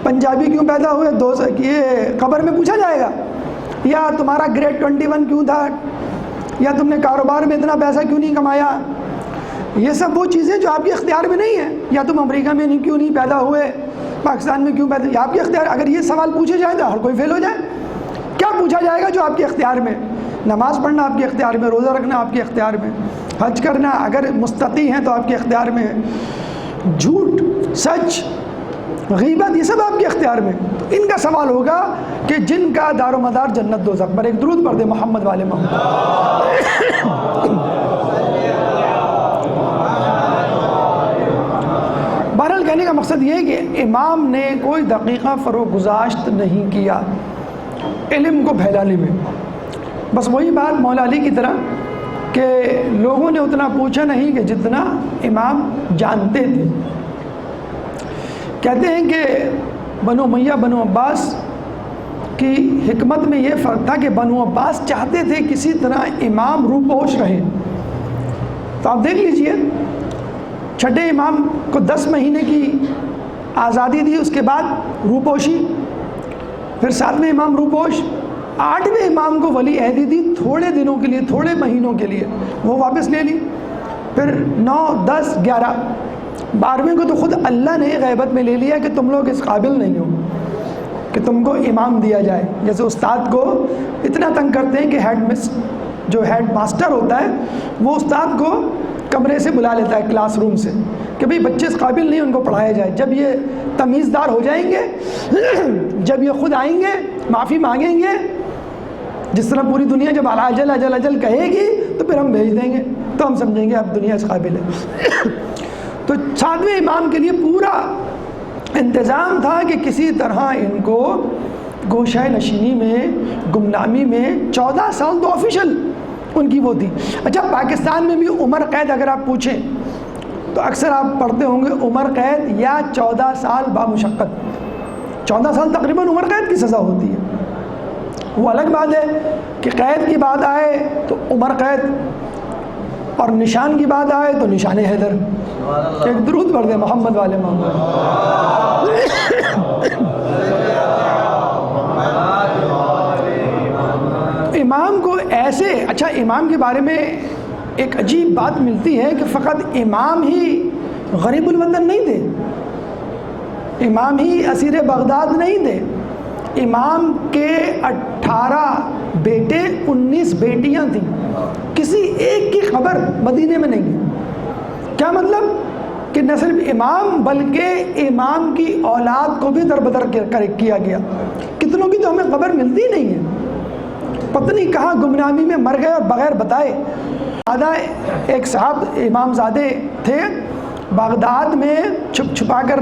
پنجابی کیوں پیدا ہوئے, یہ قبر میں پوچھا جائے گا. یا تمہارا گریڈ 21 کیوں تھا, یا تم نے کاروبار میں اتنا پیسہ کیوں نہیں کمایا. یہ سب وہ چیزیں جو آپ کے اختیار میں نہیں ہیں. یا تم امریکہ میں کیوں نہیں پیدا ہوئے, پاکستان میں کیوں پیدا, یہ آپ کے اختیار. اگر یہ سوال پوچھے جائیں تو ہر کوئی فیل ہو جائے. کیا پوچھا جائے گا جو آپ کے اختیار میں؟ نماز پڑھنا آپ کے اختیار میں, روزہ رکھنا آپ کے اختیار میں, حج کرنا اگر مستطیع ہیں تو آپ کے اختیار میں, جھوٹ, سچ, غیبت, یہ سب آپ کے اختیار میں. تو ان کا سوال ہوگا کہ جن کا دار و مدار جنت دوزخ پر. ایک درود پڑھ دے محمد والے محمد. بہرحال کہنے کا مقصد یہ ہے کہ امام نے کوئی دقیقہ فروگزاشت نہیں کیا علم کو پھیلانے میں. بس وہی بات مولا علی کی طرح کہ لوگوں نے اتنا پوچھا نہیں کہ جتنا امام جانتے تھے. کہتے ہیں کہ بنو امیہ, بنو عباس کی حکمت میں یہ فرق تھا کہ بنو عباس چاہتے تھے کسی طرح امام روپوش رہے. تو آپ دیکھ لیجئے, چھٹے امام کو 10 مہینے کی آزادی دی, اس کے بعد روپوشی, پھر 7ویں امام روپوش, 8ویں امام کو ولی عہدی دی تھوڑے دنوں کے لیے, تھوڑے مہینوں کے لیے, وہ واپس لے لی. پھر 9, 10, 11, 12ویں کو تو خود اللہ نے غیبت میں لے لیا کہ تم لوگ اس قابل نہیں ہو کہ تم کو امام دیا جائے. جیسے استاد کو اتنا تنگ کرتے ہیں کہ ہیڈ جو ہیڈ ماسٹر ہوتا ہے وہ استاد کو کمرے سے بلا لیتا ہے کلاس روم سے کہ بھئی بچے اس قابل نہیں ان کو پڑھایا جائے. جب یہ تمیزدار ہو جائیں گے, جب یہ خود آئیں گے معافی مانگیں گے, جس طرح پوری دنیا جب اجل اجل اجل کہے گی تو پھر ہم بھیج دیں گے, تو ہم سمجھیں گے اب دنیا اس قابل ہے. تو 7ویں امام کے لیے پورا انتظام تھا کہ کسی طرح ان کو گوشہ نشینی میں, گمنامی میں 14 سال تو آفیشل ان کی وہ تھی. اچھا, پاکستان میں بھی عمر قید اگر آپ پوچھیں تو اکثر آپ پڑھتے ہوں گے عمر قید یا 14 سال بامشقت. 14 سال تقریباً عمر قید کی سزا ہوتی ہے. وہ الگ بات ہے کہ قید کی بات آئے تو عمر قید, اور نشان کی بات آئے تو نشان حیدر. ایک درود پڑھ دیں محمد والے محمد. امام کو ایسے, اچھا امام کے بارے میں ایک عجیب بات ملتی ہے کہ فقط امام ہی غریب الوطن نہیں تھے, امام ہی اسیر بغداد نہیں تھے. امام کے 18 بیٹے 19 بیٹیاں تھیں, کسی ایک کی خبر مدینے میں نہیں ہے. کیا مطلب کہ نہ صرف امام بلکہ امام کی اولاد کو بھی دربدر کیا گیا. کتنوں کی تو ہمیں خبر ملتی نہیں ہے, پتہ نہیں کہاں گمنامی میں مر گئے اور بغیر بتائے. ایک صاحب امام زادے تھے, بغداد میں چھپ چھپا کر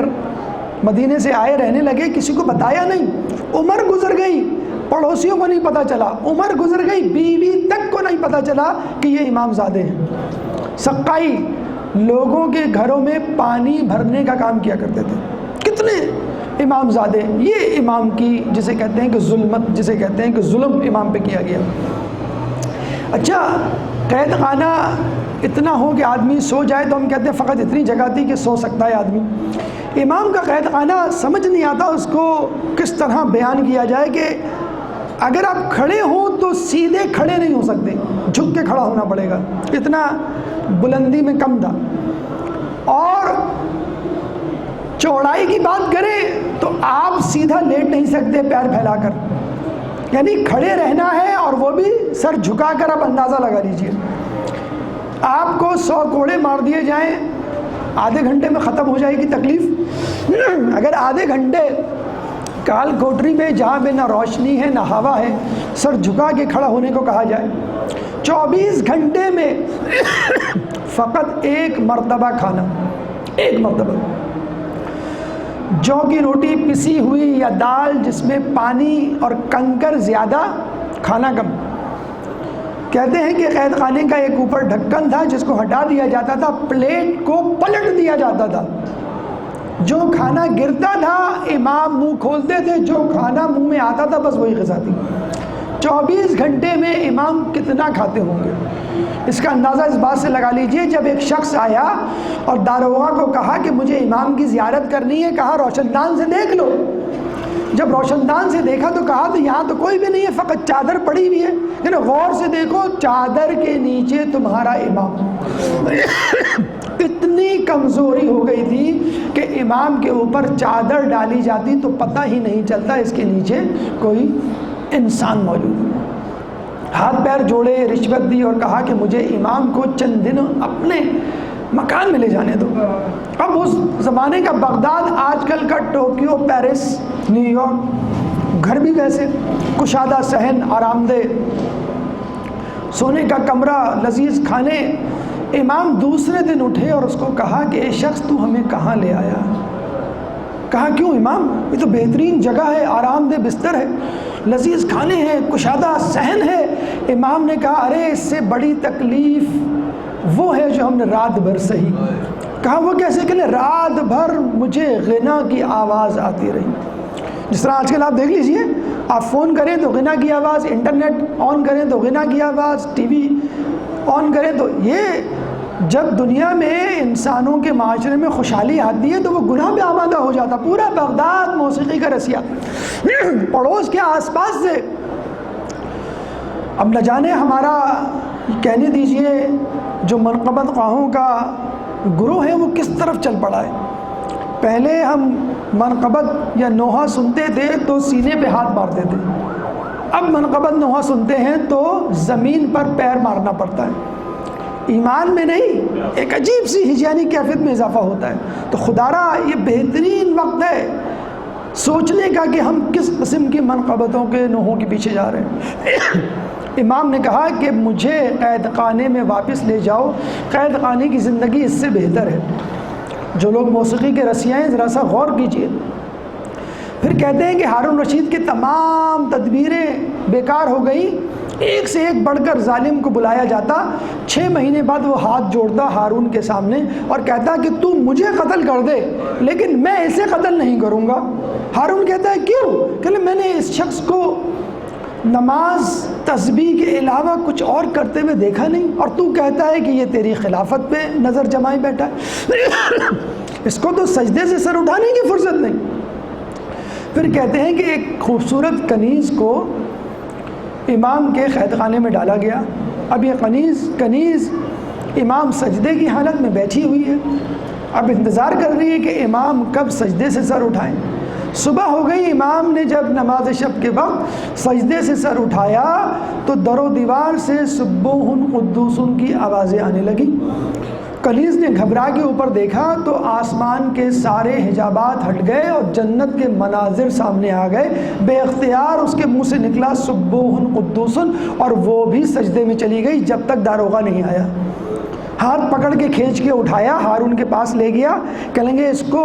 مدینے سے آئے, رہنے لگے, کسی کو بتایا نہیں. عمر گزر گئی, پڑوسیوں کو نہیں پتہ چلا. عمر گزر گئی, بیوی تک کو نہیں پتہ چلا کہ یہ امام زادے ہیں. سقائی, لوگوں کے گھروں میں پانی بھرنے کا کام کیا کرتے تھے. کتنے امام زادے, یہ امام کی جسے کہتے ہیں کہ ظلمت, جسے کہتے ہیں کہ ظلم امام پہ کیا گیا. اچھا, قید خانہ اتنا ہو کہ آدمی سو جائے تو ہم کہتے ہیں فقط اتنی جگہ تھی کہ سو سکتا ہے آدمی. امام کا قید خانہ سمجھ نہیں آتا اس کو کس طرح بیان کیا جائے کہ اگر آپ کھڑے ہوں تو سیدھے کھڑے نہیں ہو سکتے, جھک کے کھڑا ہونا پڑے گا, اتنا بلندی میں کم تھا. اور چوڑائی کی بات کریں تو آپ سیدھا لیٹ نہیں سکتے پیر پھیلا کر, یعنی کھڑے رہنا ہے, اور وہ بھی سر جھکا کر. آپ اندازہ لگا لیجئے, آپ کو 100 کوڑے مار دیے جائیں, آدھے گھنٹے میں ختم ہو جائے گی تکلیف. اگر آدھے گھنٹے کال کوٹری میں جہاں پہ نہ روشنی ہے نہ ہوا ہے, سر جھکا کے کھڑا ہونے کو کہا جائے, 24 گھنٹے میں فقط ایک مرتبہ کھانا, ایک مرتبہ جو کی روٹی پسی ہوئی یا دال جس میں پانی اور کنکر زیادہ, کھانا کم. کہتے ہیں کہ قید خانے کا ایک اوپر ڈھکن تھا جس کو ہٹا دیا جاتا تھا, پلیٹ کو پلٹ دیا جاتا تھا, جو کھانا گرتا تھا امام منہ کھولتے تھے, جو کھانا منہ میں آتا تھا بس وہی غذا تھی. 24 گھنٹے میں امام کتنا کھاتے ہوں گے, اس کا اندازہ اس بات سے لگا لیجئے. جب ایک شخص آیا اور داروغہ کو کہا کہ مجھے امام کی زیارت کرنی ہے, کہا روشن دان سے دیکھ لو. جب روشن دان سے دیکھا تو کہا تو یہاں تو کوئی بھی نہیں ہے, فقط چادر پڑی ہوئی ہے, لیکن غور سے دیکھو چادر کے نیچے تمہارا امام. اتنی کمزوری ہو گئی تھی کہ امام کے اوپر چادر ڈالی جاتی تو پتہ ہی نہیں چلتا اس کے نیچے کوئی انسان موجود. ہاتھ پیر جوڑے, رشوت دی اور کہا کہ مجھے امام کو چند دن اپنے مکان میں لے جانے دو. اب اس زمانے کا بغداد آج کل کا ٹوکیو, پیرس, نیو یارک, گھر بھی ویسے کشادہ صحن, آرام دہ, سونے کا کمرہ, لذیذ کھانے. امام دوسرے دن اٹھے اور اس کو کہا کہ اے شخص تو ہمیں کہاں لے آیا؟ کہا کیوں امام, یہ تو بہترین جگہ ہے, آرام دہ بستر ہے, لذیذ کھانے ہیں, کشادہ صحن ہے. امام نے کہا ارے اس سے بڑی تکلیف وہ ہے جو ہم نے رات بھر سہی. کہا وہ کیسے؟ کہ رات بھر مجھے غنا کی آواز آتی رہی. جس طرح آج کل آپ دیکھ لیجئے, آپ فون کریں تو غنا کی آواز, انٹرنیٹ آن کریں تو غنا کی آواز, ٹی وی آن کریں تو یہ. جب دنیا میں انسانوں کے معاشرے میں خوشحالی آتی ہے تو وہ گناہ پہ آمادہ ہو جاتا. پورا بغداد موسیقی کا رسیا, پڑوس کے آس پاس سے. اب نہ جانے ہمارا کہنے دیجئے جو منقبت خواہوں کا گروہ ہے وہ کس طرف چل پڑا ہے. پہلے ہم منقبت یا نوحہ سنتے تھے تو سینے پہ ہاتھ مارتے تھے, اب منقبت نوحہ سنتے ہیں تو زمین پر پیر مارنا پڑتا ہے، ایمان میں نہیں، ایک عجیب سی ہجیانی کیفیت میں اضافہ ہوتا ہے۔ تو خدا را یہ بہترین وقت ہے سوچنے کا کہ ہم کس قسم کی منقبتوں کے نوحوں کے پیچھے جا رہے ہیں۔ امام نے کہا کہ مجھے قید خانے میں واپس لے جاؤ، قید خانے کی زندگی اس سے بہتر ہے۔ جو لوگ موسیقی کے رسیاں ہیں ذرا سا غور کیجئے۔ پھر کہتے ہیں کہ ہارون رشید کی تمام تدبیریں بیکار ہو گئیں، ایک سے ایک بڑھ کر ظالم کو بلایا جاتا۔ 6 مہینے بعد وہ ہاتھ جوڑتا ہارون کے سامنے اور کہتا کہ تو مجھے قتل کر دے لیکن میں اسے قتل نہیں کروں گا۔ ہارون کہتا ہے کیوں؟ کہ میں نے اس شخص کو نماز تسبیح کے علاوہ کچھ اور کرتے ہوئے دیکھا نہیں، اور تو کہتا ہے کہ یہ تیری خلافت پہ نظر جمائے بیٹھا ہے، اس کو تو سجدے سے سر اٹھانے کی فرصت نہیں۔ پھر کہتے ہیں کہ ایک خوبصورت کنیز کو امام کے قید خانے میں ڈالا گیا۔ اب یہ کنیز امام سجدے کی حالت میں بیٹھی ہوئی ہے، اب انتظار کر رہی ہے کہ امام کب سجدے سے سر اٹھائیں۔ صبح ہو گئی، امام نے جب نماز شب کے وقت سجدے سے سر اٹھایا تو در و دیوار سے سبوح قدوس کی آوازیں آنے لگی۔ کنیز نے گھبرا کے اوپر دیکھا تو آسمان کے سارے حجابات ہٹ گئے اور جنت کے مناظر سامنے آ گئے۔ بے اختیار اس کے منہ سے نکلا سبوح قدوس، اور وہ بھی سجدے میں چلی گئی جب تک داروغہ نہیں آیا۔ ہاتھ پکڑ کے کھینچ کے اٹھایا، ہارون کے پاس لے گیا، کہیں گے اس کو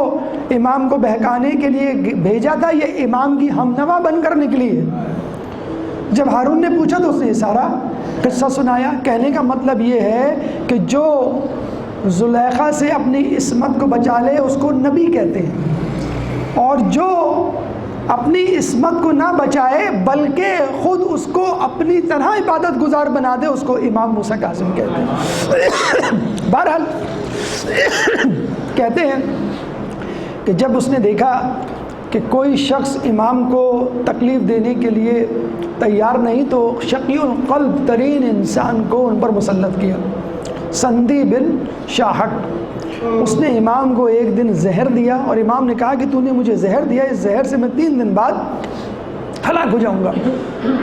امام کو بہکانے کے لیے بھیجا تھا، یہ امام کی ہمنوا بن کر نکلی ہے۔ جب ہارون نے پوچھا تو اس نے سارا قصہ سنایا۔ کہنے کا مطلب یہ ہے کہ جو زلیخا سے اپنی عصمت کو بچا لے اس کو نبی کہتے ہیں، اور جو اپنی عصمت کو نہ بچائے بلکہ خود اس کو اپنی طرح عبادت گزار بنا دے اس کو امام موسیٰ کاظم کہتے ہیں۔ بہرحال کہتے ہیں کہ جب اس نے دیکھا کہ کوئی شخص امام کو تکلیف دینے کے لیے تیار نہیں تو شقی القلب ترین انسان کو ان پر مسلط کیا، سندی بن شاہٹ۔ اس نے امام کو ایک دن زہر دیا اور امام نے کہا کہ تو نے مجھے زہر دیا، اس زہر سے میں 3 دن بعد ہلاک ہو جاؤں گا۔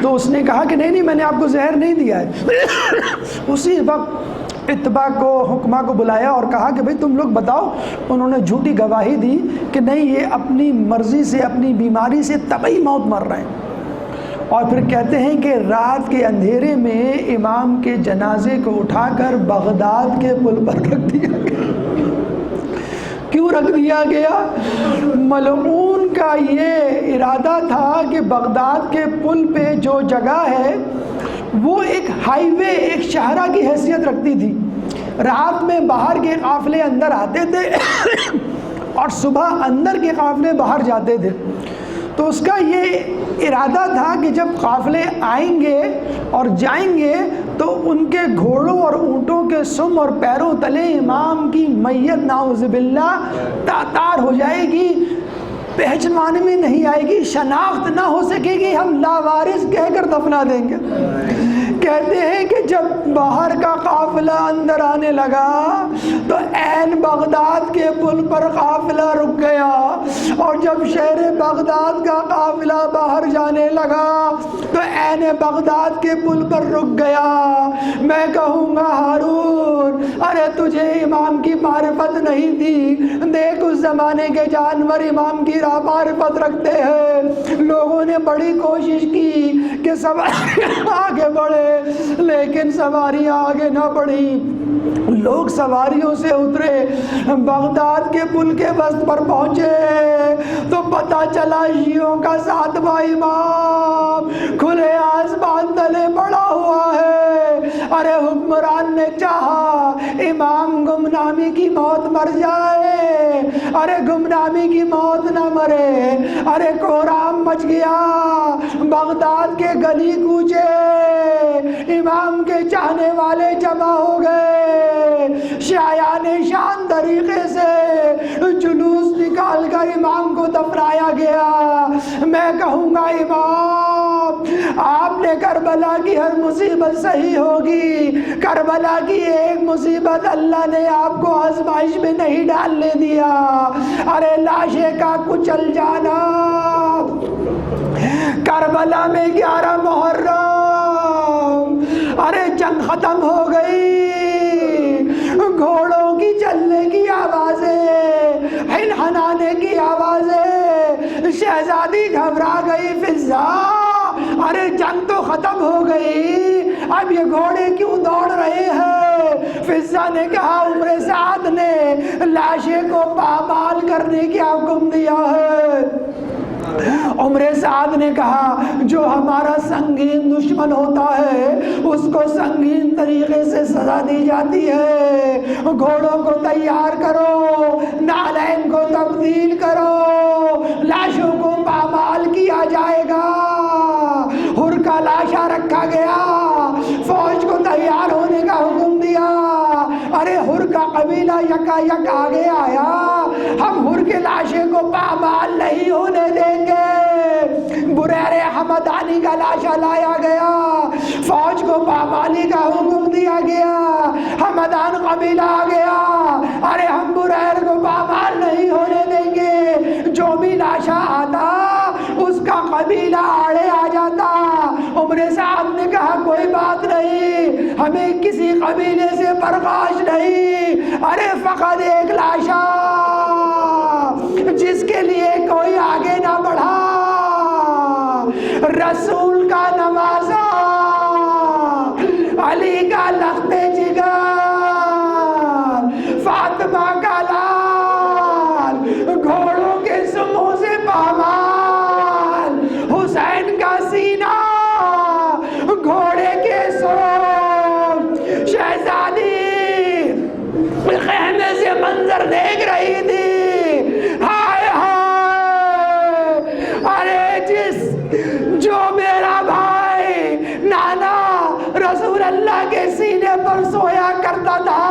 تو اس نے کہا کہ نہیں میں نے آپ کو زہر نہیں دیا ہے۔ اسی وقت اتباع کو حکمہ کو بلایا اور کہا کہ بھئی تم لوگ بتاؤ۔ انہوں نے جھوٹی گواہی دی کہ نہیں یہ اپنی مرضی سے اپنی بیماری سے طبعی موت مر رہے ہیں۔ اور پھر کہتے ہیں کہ رات کے اندھیرے میں امام کے جنازے کو اٹھا کر بغداد کے پل پر رکھ دیا گیا۔ کیوں رکھ دیا گیا؟ ملعون کا یہ ارادہ تھا کہ بغداد کے پل پہ جو جگہ ہے وہ ایک ہائی وے، ایک شاہراہ کی حیثیت رکھتی تھی۔ رات میں باہر کے قافلے اندر آتے تھے اور صبح اندر کے قافلے باہر جاتے تھے۔ تو اس کا یہ ارادہ تھا کہ جب قافلے آئیں گے اور جائیں گے تو ان کے گھوڑوں اور اونٹوں کے سم اور پیروں تلے امام کی میت نعوذ باللہ تاتار ہو جائے گی، پہچاننے میں نہیں آئے گی، شناخت نہ ہو سکے گی، ہم لاوارث کہہ کر دفنا دیں گے۔ کہتے ہیں کہ جب باہر کا قافلہ اندر آنے لگا تو عین بغداد کے پل پر قافلہ رک گیا، اور جب شہر بغداد کا قافلہ باہر جانے لگا تو عین بغداد کے پل پر رک گیا۔ میں کہوں گا ہارون ارے تجھے امام کی معرفت نہیں تھی، دیکھ اس زمانے کے جانور امام کی معرفت رکھتے ہیں۔ لوگوں نے بڑی کوشش کی کہ سواری آگے بڑھے لیکن سواریاں آگے نہ بڑھی۔ لوگ سواریوں سے اترے، بغداد کے پل کے وسط پر پہنچے تو پتہ چلا شیعوں کا 7واں امام کھلے آسمان تلے پڑا ہوا ہے۔ ارے حکمران نے چاہا امام گمنامی کی موت مر جائے، ارے گمنامی کی موت نہ مرے، ارے کوہرام مچ گیا، بغداد کے گلی کوچے امام کے چاہنے والے جمع ہو گئے، شایان شان طریقے سے جلوس نکال کر امام کو دفنایا گیا۔ میں کہوں گا امام آپ نے کربلا کی ہر مصیبت صحیح ہوگی، کربلا کی ایک مصیبت اللہ نے آپ کو آزمائش میں نہیں ڈالنے دیا۔ ارے لاشے کا کچل جانا، کربلا میں 11 محرم، ارے جنگ ختم ہو گئی، گھوڑوں کی چلنے کی آوازیں، ہنہنانے کی آوازیں، شہزادی گھبرا گئی، فضا ارے جنگ تو ختم ہو گئی، اب یہ گھوڑے کیوں دوڑ رہے ہیں؟ فضا نے کہا عمر سعد نے لاشے کو پامال کرنے کی حکم دیا ہے۔ عمر سعد نے کہا جو ہمارا سنگین دشمن ہوتا ہے اس کو سنگین طریقے سے سزا دی جاتی ہے، گھوڑوں کو تیار کرو، نالین کو تبدیل کرو، لاشوں کو پامال کیا جائے گا۔ حر کا لاشا رکھا گیا، فوج کو تیار ہونے کا حکم دیا۔ ارے حر کا قبیلہ یکا یک آگے آیا، ہم حر کے لاشے کو پامال نہیں ہونے دیں گے۔ بریر حمدانی کا لاشا لایا گیا، فوج کو پامالی کا حکم دیا گیا، حمدان قبیلہ آ گیا، ارے ہم بریر کو پامال نہیں ہونے دیں گے۔ جو بھی لاشا آتا اس کا قبیلہ آڑے آ جاتا۔ عمر سعد نے کہا کوئی بات نہیں، ہمیں کسی قبیلے سے پرخاش نہیں، ارے فقط ایک لاشا جس کے لیے کوئی آگے نہ بڑھا، رسول کا نوازا، علی کا لخت جگر، فاطمہ کا لال، گھوڑوں کے سموں سے پامال، حسین کا سینہ، گھوڑے کے سونگ۔ شہزادی خیمے سے منظر دیکھ رہی تھی، ہائے ہائے، ارے جو میرا بھائی نانا رسول اللہ کے سینے پر سویا کرتا تھا،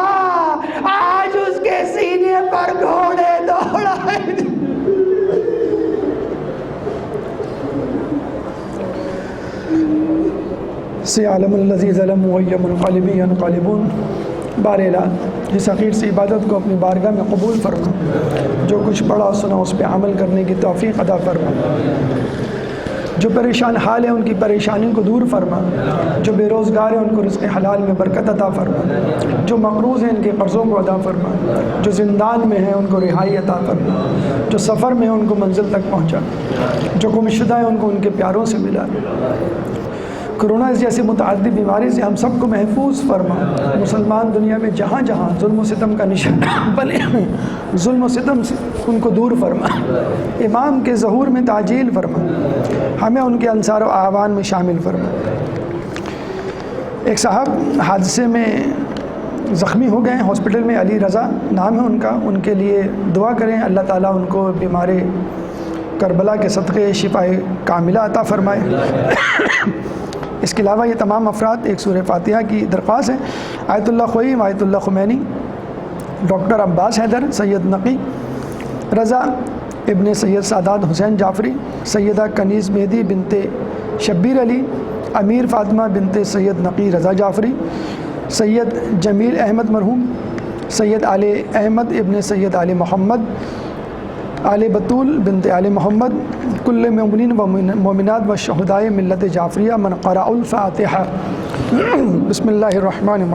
آج اس کے سینے پر گھوڑے دوڑائے۔ سیعلم الذی ظلم وہی منقلب ینقلبون۔ بہرحال اس حقیر سی عبادت کو اپنی بارگاہ میں قبول فرما، جو کچھ پڑھا سنا اس پہ عمل کرنے کی توفیق عطا فرما، جو پریشان حال ہیں ان کی پریشانی کو دور فرما، جو بے روزگار ہیں ان کو رزق حلال میں برکت عطا فرما، جو مقروض ہیں ان کے قرضوں کو ادا فرما، جو زندان میں ہیں ان کو رہائی عطا فرما، جو سفر میں ہیں ان کو منزل تک پہنچا، جو گمشدہ ہیں ان کو ان کے پیاروں سے ملا۔ کرونا جیسی متعدی بیماری سے ہم سب کو محفوظ فرما، مسلمان دنیا میں جہاں جہاں ظلم و ستم کا نشان بنے ظلم و ستم سے ان کو دور فرما، امام کے ظہور میں تعجیل فرما، ہمیں ان کے انصار و اعوان میں شامل فرما۔ ایک صاحب حادثے میں زخمی ہو گئے ہیں ہاسپٹل میں، علی رضا نام ہے ان کا، ان کے لیے دعا کریں، اللہ تعالیٰ ان کو بیمار کربلا کے صدقے شفا کاملہ عطا فرمائے۔ اس کے علاوہ یہ تمام افراد ایک سورہ فاتحہ کی درخواست ہے۔ آیت اللہ خوئیم، آیت اللہ خمینی، ڈاکٹر عباس حیدر، سید نقی رضا ابن سید سعداد حسین جعفری، سیدہ کنیز مہدی بنت شبیر علی، امیر فاطمہ بنت سید نقی رضا جعفری، سید جمیل احمد مرحوم، سید آل احمد ابن سید آل محمد، آل بطول بنت آل محمد، کل مومنین و مومنات و شہدائے ملت جعفریہ من قرأ الفاتحہ۔ بسم اللہ الرحمن الرحیم۔